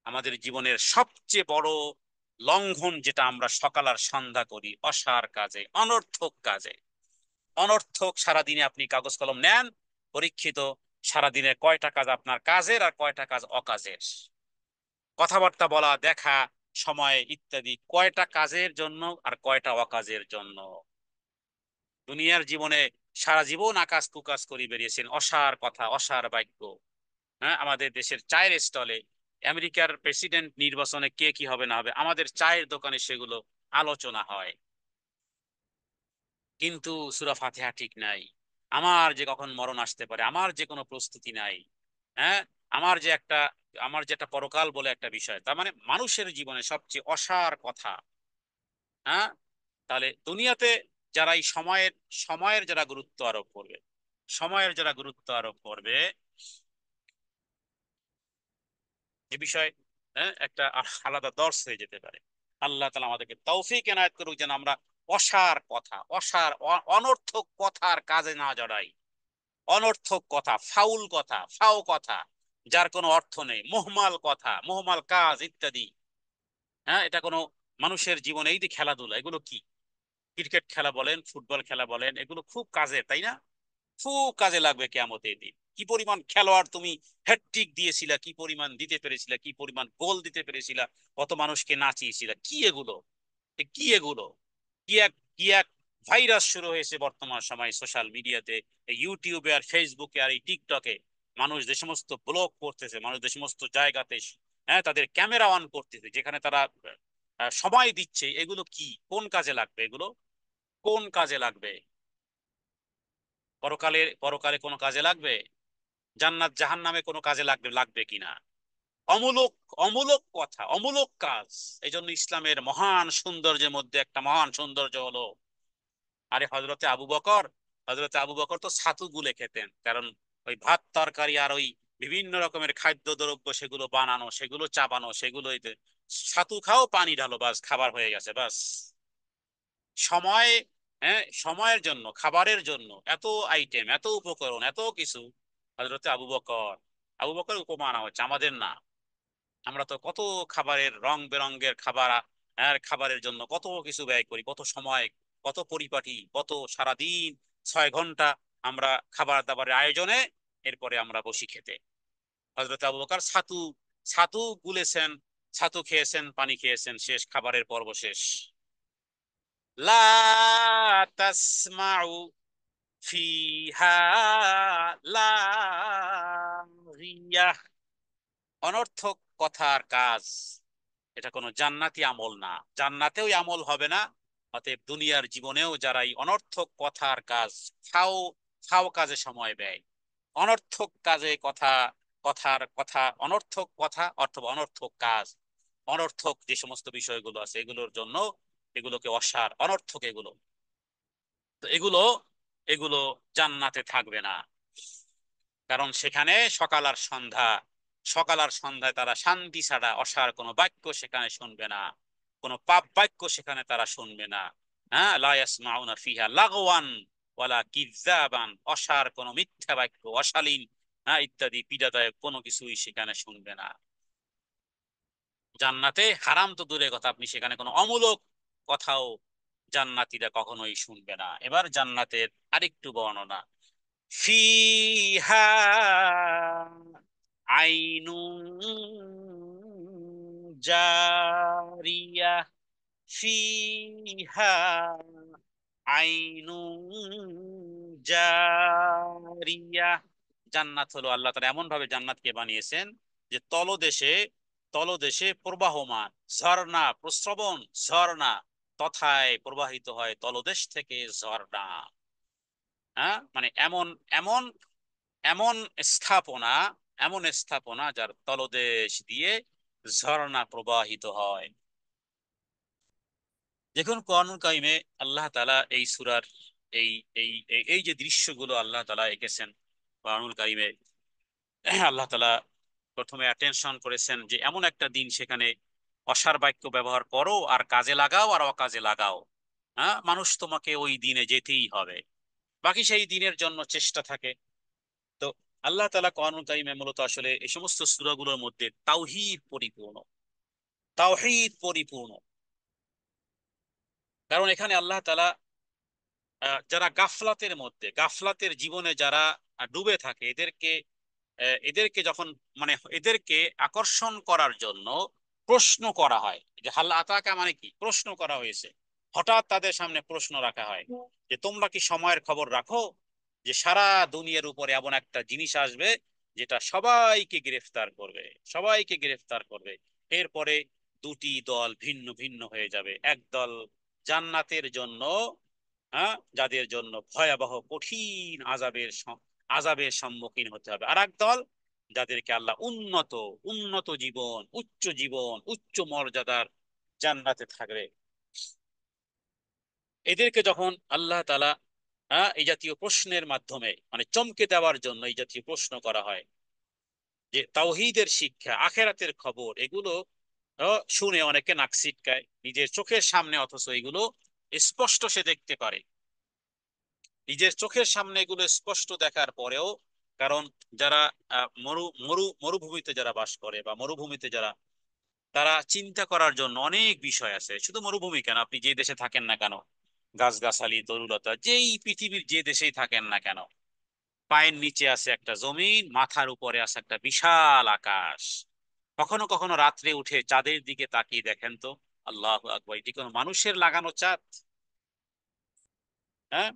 আমাদের জীবনের সবচেয়ে বড় লঙ্ঘন যেটা আমরা সকাল আর সন্ধ্যা করি, অসার কাজে, অনর্থক কাজে। অনর্থক, সারাদিনে আপনি কাগজ কলম নেন, পরীক্ষিত, সারাদিনে কয়টা কাজ আপনার কাজের আর কয়টা কাজ অকাজের? কথাবার্তা বলা, দেখা, সময় ইত্যাদি, কয়টা কাজের জন্য আর কয়টা অকাজের জন্য? দুনিয়ার জীবনে সারা জীবন আকাশ কুকাজ করে বেরিয়েছেন, অসার কথা, অসার বাক্য। হ্যাঁ, আমাদের দেশের চায়ের স্টলে, আমেরিকার প্রেসিডেন্ট নির্বাচনে কে কি হবে না হবে, আমাদের চায়ের দোকানে সেগুলো আলোচনা হয়। কিন্তু সূরা ফাতিহা ঠিক নাই। আমার যে কখন মরণ আসতে পারে, আমার যে কোনো প্রস্তুতি নাই। হ্যাঁ, আমার যে একটা আমার যে একটা পরকাল বলে একটা বিষয়, তার মানে মানুষের জীবনে সবচেয়ে অসার কথা। হ্যাঁ, তাহলে দুনিয়াতে যারা এই সময়ের যারা গুরুত্ব আরোপ করবে, সময়ের যারা গুরুত্ব আরোপ করবে, এ বিষয়ে একটা আলাদা দর্শ হয়ে যেতে পারে। আল্লাহ তাআলা আমাদেরকে তৌফিক এনায়েত করুক, যেন আমরা অসার কথা, অনর্থক কথার কাজে না জড়াই। অনর্থক কথা, ফাউল কথা, ফাও কথা, যার কোনো অর্থ নেই, মোহমাল কথা, মোহমাল কাজ ইত্যাদি। হ্যাঁ, এটা কোনো মানুষের জীবনে, এই যে খেলাধুলা, এগুলো কি, ক্রিকেট খেলা বলেন, ফুটবল খেলা বলেন, এগুলো খুব কাজে, তাই না? খুব কাজে লাগবে কিয়ামতের দিন। কি পরিমাণ খেলোয়াড় তুমি হ্যাটট্রিক দিয়েছিলা, কি পরিমাণ দিতে পেরেছিলা, কি পরিমাণ গোল দিতে পেরেছিলা, কত মানুষকে নাচিয়েছিলা, কি এগুলো, কি এগুলো, কি এক ভাইরাস শুরু হয়েছে বর্তমান সময় সোশ্যাল মিডিয়াতে, এই ইউটিউবে আর ফেসবুকে আর এই টিকটকে। মানুষ যে সমস্ত ব্লগ করতেছে, মানুষ যে সমস্ত জায়গাতে হ্যাঁ তাদের ক্যামেরা অন করতেছে, যেখানে তারা সময় দিচ্ছে, এগুলো কি কোন কাজে লাগবে? এগুলো কোন কাজে লাগবে? পরকালে, পরকালে কোনো কাজে লাগবে? জান্নাত জাহান্নামে কোনো কাজে লাগবে, লাগবে কিনা? অমূলক, অমূলক কথা, অমূলক কাজ। এই জন্য ইসলামের মহান সৌন্দর্যের মধ্যে একটা মহান সৌন্দর্য হলো, আরে হজরতে আবু বকর তো ছাতু গুলে খেতেন, কারণ ওই ভাত তরকারি আর ওই বিভিন্ন রকমের খাদ্য দ্রব্য সেগুলো বানানো, সেগুলো চাবানো, সেগুলো ছাতু খাও, পানি ঢালো, বাস খাবার হয়ে গেছে, বাস। সময়, হ্যাঁ সময়ের জন্য, খাবারের জন্য এত আইটেম, এত উপকরণ, এত কিছু। হজরতে আবু বকর, আবু বকর উপমা আনা হচ্ছে, আমাদের না। আমরা তো কত খাবারের, রং বেরঙের খাবার, খাবারের জন্য কত কিছু ব্যয় করি, কত সময়, কত পরিপাটি, কত সারাদিন 6 ঘন্টা আমরা খাবার দাবারের আয়োজনে, এরপরে আমরা বসি খেতে। হযরত আবু বকর ছাতু, ছাতু গুলেছেন, ছাতু খেয়েছেন, পানি খেয়েছেন, শেষ, খাবারের পর্ব শেষ। লা তাসমাউ ফিহা লাগিয়া, অনর্থক কথার কাজ, এটা কোনো জান্নাতি আমল না, জান্নাতেও এই আমল হবে না। অতএব দুনিয়ার জীবনেও যারা এই অনর্থক কথার কাজ, ফাও ফাও কাজে সময় ব্যয়, অনর্থক কাজে কথা, কথার কথা, অনর্থক কথা অথবা অনর্থক কাজ, অনর্থক যে সমস্ত বিষয়গুলো আছে এগুলোর জন্য, এগুলোকে অসার, অনর্থক এগুলো, তো এগুলো, এগুলো জান্নাতে থাকবে না। কারণ সেখানে সকাল আর সন্ধ্যা, সকাল আর সন্ধ্যায় তারা শান্তি ছাড়া অসার কোনো বাক্য সেখানে শুনবে না, কোনো পাপ বাক্য সেখানে তারা শুনবে না। হ্যাঁ, লা ইয়াসমাউনা ফিহা লাগওয়ান ওয়ালা কিযাবান, অসার কোনো মিথ্যা বাক্য, অশালীন, হ্যাঁ ইত্যাদি পীড়াদায়ক কোনো কিছুই সেখানে শুনবে না। জান্নাতে হারাম তো দূরের কথা, আপনি সেখানে কোনো অমূলক কথাও জান্নাতীরা কখনোই শুনবে না। এবার জান্নাতের আরেকটু বর্ণনা। ফিহা আইনুন জারিয়া, ফিহা আইনুন জারিয়া। জান্নাত হলো, আল্লাহ তাআলা এমন ভাবে জান্নাতকে বানিয়েছেন যে তলদেশে, তলদেশে প্রবাহমান ঝর্ণা, প্রস্রবণ ঝর্ণা তথায় প্রবাহিত হয় তলদেশ থেকে ঝর্ণা। হ্যাঁ মানে এমন, এমন, এমন স্থাপনা, এমন স্থাপনা যার তলদেশ দিয়ে ঝর্ণা প্রবাহিত হয়। দেখুন কোরআনুল কারিমে আল্লাহ তাআলা এই সূরার এই এই এই এই যে দৃশ্যগুলো আল্লাহ তাআলা এঁকেছেন কোরআনুল কারিমে, আল্লাহ তাআলা প্রথমে অ্যাটেনশন করেছেন যে এমন একটা দিন সেখানে অসার বাক্য ব্যবহার করো আর কাজে লাগাও আর অকাজে লাগাও, হ্যাঁ মানুষ তোমাকে ওই দিনে যেতেই হবে, বাকি সেই দিনের জন্য চেষ্টা থাকে। তো আল্লাহ তাআলা কোরআনুল কারিমে মূলত আসলে এই সমস্ত সূরাগুলোর মধ্যে তাওহীদ পরিপূর্ণ, তাওহীদ পরিপূর্ণ। কারণ এখানে আল্লাহ তাআলা যারা গাফলাতের মধ্যে, গাফলাতের জীবনে যারা ডুবে থাকে, এদেরকে এদেরকে যখন, মানে এদেরকে আকর্ষণ করার জন্য প্রশ্ন করা হয়, যে হাল আতাকা মানে কি, প্রশ্ন করা হয়েছে, হঠাৎ তাদের সামনে প্রশ্ন রাখা হয় যে তোমরা কি সময়ের খবর রাখো, যে সারা দুনিয়ার উপরে এমন একটা জিনিস আসবে যেটা সবাইকে গ্রেফতার করবে, সবাইকে গ্রেফতার করবে। এরপরে দুটি দল ভিন্ন ভিন্ন হয়ে যাবে, এক দল জান্নাতের জন্য, হ্যাঁ যাদের জন্য ভয়াবহ কঠিন আযাবের আযাবের সম্মুখীন হতে হবে, আর এক দল যাদেরকে আল্লাহ উন্নত, উন্নত জীবন, উচ্চ জীবন, উচ্চ মর্যাদার জান্নাতে থাকবে। এদেরকে যখন আল্লাহ তাআলা এই জাতীয় প্রশ্নের মাধ্যমে, মানে চমকে দেওয়ার জন্য এই জাতীয় প্রশ্ন করা হয়, যে তাওহীদের শিক্ষা, আখেরাতের খবর, এগুলো শুনে অনেকে নাক সিটকায় নিজের চোখের সামনে, অথচ এগুলো স্পষ্ট সে দেখতে পারে, নিজের চোখের সামনে এগুলো স্পষ্ট দেখার পরেও, কারণ যারা মরুভূমিতে যারা বাস করে বা মরুভূমিতে যারা, তারা চিন্তা করার জন্য অনেক বিষয় আছে, শুধু মরুভূমি কেন, আপনি যে দেশে থাকেন না কেন, গাছগাছালি তরুলতা, যেই পৃথিবীর যে দেশেই থাকেন না কেন, পায়ের নিচে আছে একটা জমিন, মাথার উপরে আছে একটা বিশাল আকাশ। কখনো কখনো রাত্রে উঠে চাঁদের দিকে তাকিয়ে দেখেন তো, আল্লাহু আকবার, এটি কোনো মানুষের লাগানো চাঁদ? হ্যাঁ,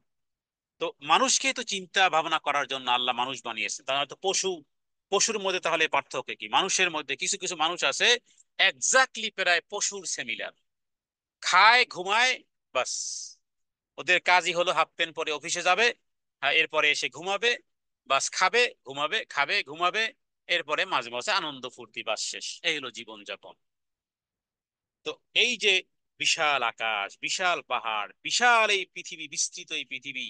তো মানুষকে তো চিন্তা ভাবনা করার জন্য আল্লাহ মানুষ বানিয়েছে, তাহলে তো পশুর মধ্যে তাহলে পার্থক্য কি? মানুষের মধ্যে কিছু কিছু মানুষ আছে এক্স্যাক্টলি প্রায় পশুর সিমিলার, খায় ঘুমায়, বাস ওদের কাজই হলো হাফ প্যান্ট পরে অফিসে যাবে, হ্যাঁ, এরপরে এসে ঘুমাবে, বাস খাবে ঘুমাবে খাবে ঘুমাবে, এরপরে মাঝে মাঝে আনন্দ ফুর্তি, বাস শেষ, এই হলো জীবনযাপন। তো এই যে বিশাল আকাশ, বিশাল পাহাড়, বিশাল এই পৃথিবী, বিস্তৃত এই পৃথিবী,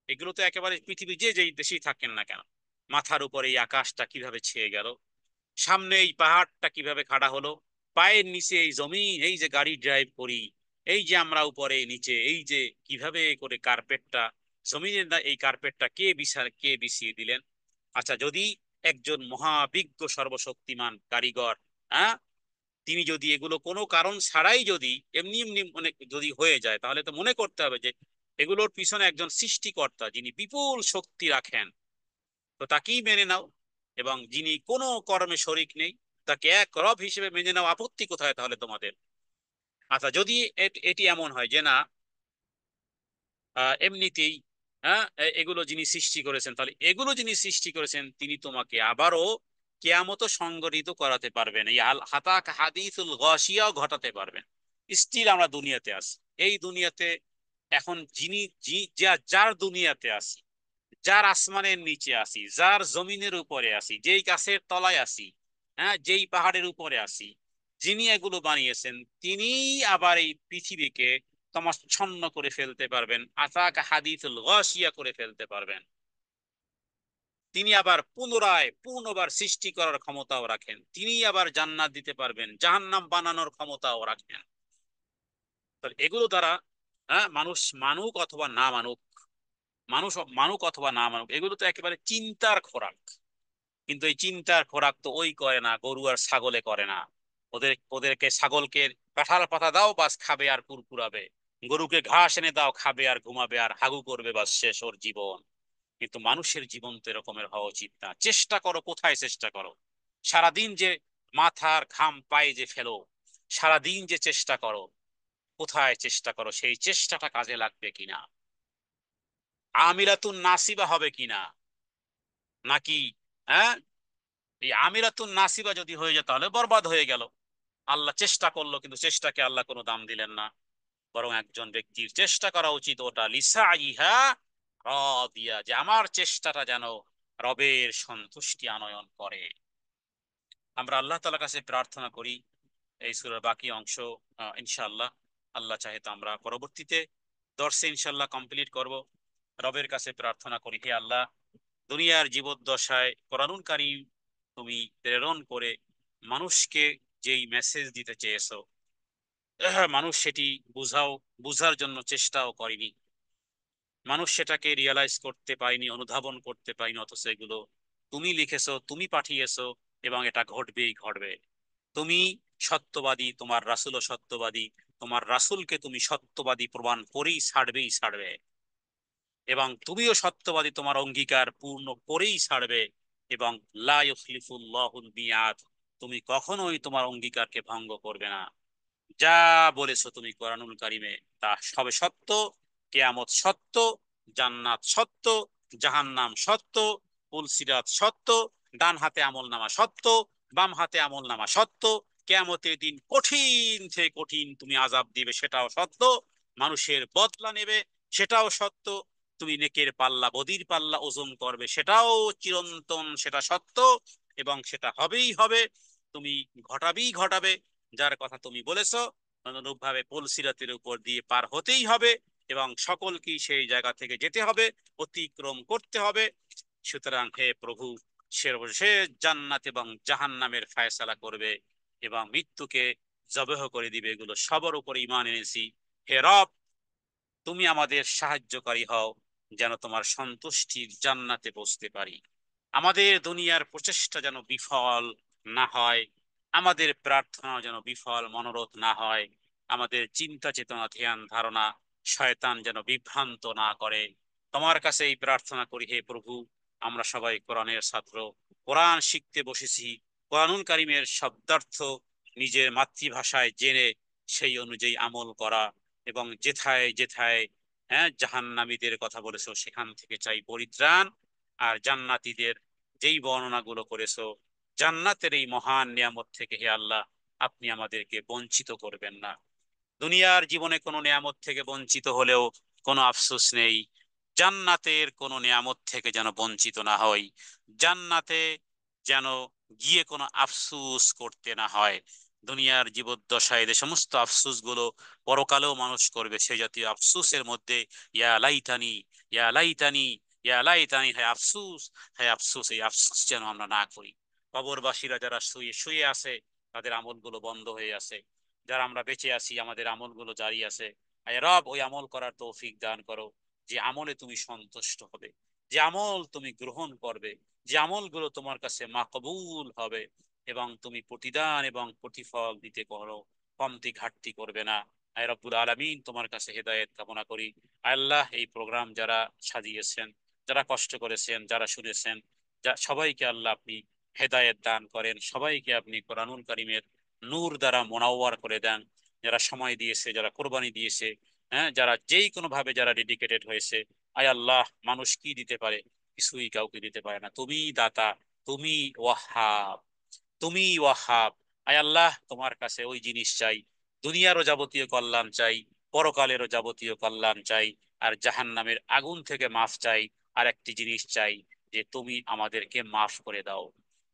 এগুলো তো একেবারে পৃথিবী যে যেই দেশেই থাকেন না কেন, মাথার উপরে এই আকাশটা কিভাবে ছেয়ে গেল, সামনে এই পাহাড়টা কিভাবে খাড়া হলো, পায়ের নিচে এই জমিন, এই যে গাড়ি ড্রাইভ করি, এই যে আমরা উপরে নিচে, এই যে কিভাবে করে কার্পেটটা, জমিনের এই কার্পেটটা কে বিছিয়ে দিলেন? আচ্ছা, যদি একজন মহাবিজ্ঞ সর্বশক্তিমান কারিগর, হ্যাঁ, তিনি যদি এগুলো কোনো কারণ ছাড়াই যদি এমনি এমনি মনে যদি হয়ে যায়, তাহলে তো মনে করতে হবে যে এগুলোর পিছনে একজন সৃষ্টিকর্তা যিনি বিপুল শক্তি রাখেন, তো তাকেই মেনে নাও। এবং যিনি কোনো কর্মে শরিক নেই, তাকে এক রব হিসেবে মেনে নাও, আপত্তি কোথায় তাহলে তোমাদের? আচ্ছা, যদি এটি এমন হয় যে না, এমনিতেই, হ্যাঁ, এগুলো যিনি সৃষ্টি করেছেন, তাহলে এগুলো যিনি সৃষ্টি করেছেন তিনি তোমাকে আবারও কেয়ামত সংগঠিত করাতে পারবেন, এই আল হাতাক হাদিসুল গাশিয়াও ঘটাতে পারবেন। স্টিল আমরা দুনিয়াতে আছি, এই দুনিয়াতে এখন যিনি যার দুনিয়াতে আছি, যার আসমানের নিচে আছি, যার জমিনের উপরে আছি, যেই গাছের তলায় আছি, হ্যাঁ, যেই পাহাড়ের উপরে আছি, যিনি এগুলো বানিয়েছেন তিনি আবার এই পৃথিবীকে তমচ্ছন্ন করে ফেলতে পারবেন, আতাকা হাদিসুল গাশিয়া করে ফেলতে পারবেন। তিনি আবার পুনরায় পূর্ণবার সৃষ্টি করার ক্ষমতাও রাখেন, তিনি আবার জান্নাত দিতে পারবেন, জাহান্নাম বানানোর ক্ষমতাও রাখেন। তো এগুলো দ্বারা, হ্যাঁ, মানুষ মানুক অথবা না মানুক, মানুষ মানুক অথবা না মানুক, এগুলো তো একেবারে চিন্তার খোরাক। কিন্তু এই চিন্তার খোরাক তো ওই করে না, গরু আর ছাগলে করে না। ওদেরকে ছাগলকে কাঁঠাল পাতা দাও, বাস খাবে আর কুরকুরাবে, গরুকে ঘাস এনে দাও, খাবে আর ঘুমাবে আর হাগু করবে, বাস শেষ ওর জীবন। কিন্তু মানুষের জীবন তো এরকমের হওয়া উচিত না। চেষ্টা করো, কোথায় চেষ্টা করো? সারাদিন যে মাথার ঘাম পায়ে যে ফেলো, সারাদিন যে চেষ্টা করো, কোথায় চেষ্টা করো? সেই চেষ্টাটা কাজে লাগবে কিনা, আমিরাতুন নাসিবা হবে কিনা, নাকি, হ্যাঁ, এই আমিরাতুন নাসিবা যদি হয়ে যায় তাহলে বরবাদ হয়ে গেল। আল্লাহ চেষ্টা করলো, কিন্তু চেষ্টাকে আল্লাহ কোনো দাম দিলেন না। বরং একজন ব্যক্তির চেষ্টা করা উচিত ওটা লিসাইহা রাদিয়া, যে আমার চেষ্টাটা যেন রবের সন্তুষ্টি আনয়ন করে। আমরা আল্লাহ তাআলার কাছে প্রার্থনা করি এই সূরার বাকি অংশ ইনশাআল্লাহ, আল্লাহ চাহে তো আমরা পরবর্তীতে দর্শে ইনশাআল্লাহ কমপ্লিট করব। রবের কাছে প্রার্থনা করি, হে আল্লাহ, দুনিয়ার জীবদ্দশায় কোরআনুল কারীম তুমি প্রেরণ করে মানুষকে যেই মেসেজ দিতে চেয়েছো, মানুষ সেটি বুঝার জন্য চেষ্টাও করেনি, মানুষ সেটাকে রিয়ালাইজ করতে পারেনি, অনুধাবন করতে পারেনি, অথচ এগুলো তুমি লিখেছো, তুমি পাঠিয়েছো, এবং এটা ঘটবেই ঘটবে। তুমি সত্যবাদী, তোমার রাসূলও সত্যবাদী, তোমার রাসূলকে তুমি সত্যবাদী প্রমাণ করেই ছাড়বেই ছাড়বে, এবং তুমিও সত্যবাদী, তোমার অঙ্গীকার পূর্ণ করেই ছাড়বে। এবং লা ইউখলিফুল্লাহুল মিয়াদ, তুমি কখনোই তোমার অঙ্গীকারকে ভঙ্গ করবে না। যা বলেছো তুমি কোরআনুল কারিমে, তা সবে সত্য। কেয়ামত সত্য, জান্নাত সত্য, জাহান্নাম সত্য, পুলসিরাত সত্য, ডান হাতে আমল নামা সত্য, বাম হাতে আমল নামা সত্য, কেয়ামতের দিন কঠিন থেকে কঠিন তুমি আযাব দিবে সেটাও সত্য, মানুষের বদলা নেবে সেটাও সত্য, তুমি নেকের পাল্লা বদির পাল্লা ওজন করবে সেটাও চিরন্তন, সেটা সত্য, এবং সেটা হবেই হবে, তুমি ঘটাবেই ঘটাবে। যার কথা তুমি বলেছো, অনুরূপ ভাবে পুলসিরাতের উপর দিয়ে পার হতেই হবে, এবং সকলকেই সেই জায়গা থেকে যেতে হবে, অতিক্রম করতে হবে। সুতরাং হে প্রভু, সে জান্নাত এবং জাহান্নামের ফায়সালা করবে এবং মৃত্যুকে জবেহ করে দিবে, এগুলো সবার উপর ঈমান এনেছি। হে রব, তুমি আমাদের সাহায্যকারী হও, যেন তোমার সন্তুষ্টির জান্নাতে বসতে পারি। আমাদের দুনিয়ার প্রচেষ্টা যেন বিফল না হয়, আমাদের প্রার্থনা যেন বিফল মনোরথ না হয়, আমাদের চিন্তা চেতনা ধ্যান ধারণা শয়তান যেন বিভ্রান্ত না করে। তোমার কাছে এই প্রার্থনা করি, হে প্রভু, আমরা সবাই কোরআনের ছাত্র, কোরআন শিখতে বসেছি, কোরআনুল কারীমের শব্দার্থ নিজের মাতৃভাষায় জেনে সেই অনুযায়ী আমল করা, এবং যেথায় যেথায় হ্যাঁ, জাহান্নামীদের কথা বলেছো সেখান থেকে চাই পরিত্রাণ। আর জান্নাতীদের যেই বর্ণনাগুলো করেছো, জান্নাতের এই মহান নিয়ামত থেকে হে আল্লাহ আপনি আমাদেরকে বঞ্চিত করবেন না। দুনিয়ার জীবনে কোনো নিয়ামত থেকে বঞ্চিত হলেও কোনো আফসোস নেই, জান্নাতের কোনো নিয়ামত থেকে যেন বঞ্চিত না হই। জান্নাতে যেন গিয়ে কোনো আফসোস করতে না হয়। দুনিয়ার জীবদ্দশায় যে সমস্ত আফসোস গুলো পরকালেও মানুষ করবে, সেই জাতীয় আফসোসের মধ্যে ইয়া লাইতানি, ইয়া লাইতানি, ইয়া লাইতানি, হ্যাঁ আফসোস, হ্যাঁ আফসোস, এই আফসোস যেন আমরা না করি। কবরবাসীরা যারা শুয়ে শুয়ে আছে, তাদের আমলগুলো বন্ধ হয়ে আছে, যারা আমরা বেঁচে আছি আমাদের আমলগুলো জারি আছে। আয় রব, ওই আমল করার তৌফিক দান করো যে আমলে তুমি সন্তুষ্ট হবে, যে আমল তুমি গ্রহণ করবে, যে আমলগুলো তোমার কাছে মাকবুল হবে, এবং তুমি প্রতিদান এবং প্রতিফল দিতে করো, কমতি ঘাটতি করবে না। আয় রব্বুল আলামিন, তোমার কাছে হেদায়েত কামনা করি। আয় আল্লাহ, এই প্রোগ্রাম যারা সাজিয়েছেন, যারা কষ্ট করেছেন, যারা শুনেছেন, সবাইকে আল্লাহ আপনি হেদায়েত দান করেন, সবাইকে আপনি কোরআনুল কারীমের নূর দ্বারা মোনাওয়ার করে দেন। যারা সময় দিয়েছে, যারা কোরবানি দিয়েছে, হ্যাঁ, যারা যেই কোনো ভাবে যারা ডেডিকেটেড হয়েছে, আয় আল্লাহ, মানুষ কি দিতে পারে? কিছুই কাউকে দিতে পারে না, তুমি দাতা, তুমি ওয়াহাব, তুমি ওয়াহাব। আয় আল্লাহ, তোমার কাছে ওই জিনিস চাই, দুনিয়ারও যাবতীয় কল্যাণ চাই, পরকালেরও যাবতীয় কল্যাণ চাই, আর জাহান্নামের আগুন থেকে মাফ চাই। আর একটি জিনিস চাই, যে তুমি আমাদেরকে মাফ করে দাও।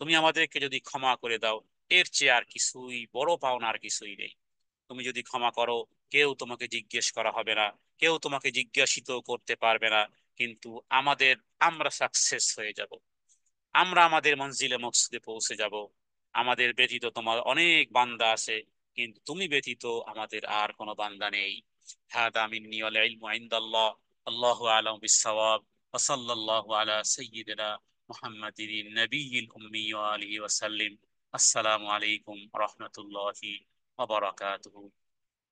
তুমি আমাদেরকে যদি ক্ষমা করে দাও, এর চেয়ে আর কিছুই বড় পাওনা আর কিছুই নেই। তুমি যদি ক্ষমা করো, কেউ তোমাকে জিজ্ঞেস করা হবে না, কেউ তোমাকে জিজ্ঞাসিত করতে পারবে না, কিন্তু আমরা সাকসেস হয়ে যাব, আমরা আমাদের মঞ্জিলে মকসুদে পৌঁছে যাব। আমাদের ব্যতীত তোমার অনেক বান্দা আছে, কিন্তু তুমি ব্যতীত আমাদের আর কোনো বান্দা নেই। হাদা মিন্নি ওয়াল ইলমু ইনদাল্লাহ। আল্লাহু আ'লামু বিস-সাওয়াব। ওয়া সাল্লাল্লাহু আলা সাইয়্যিদিনা মুহাম্মাদিন নাবিয়্যিল উম্মি ওয়া আলিহি ওয়া সাল্লিম। আসসালামু আলাইকুম ওয়া রাহমাতুল্লাহি ওয়া বারাকাতুহু।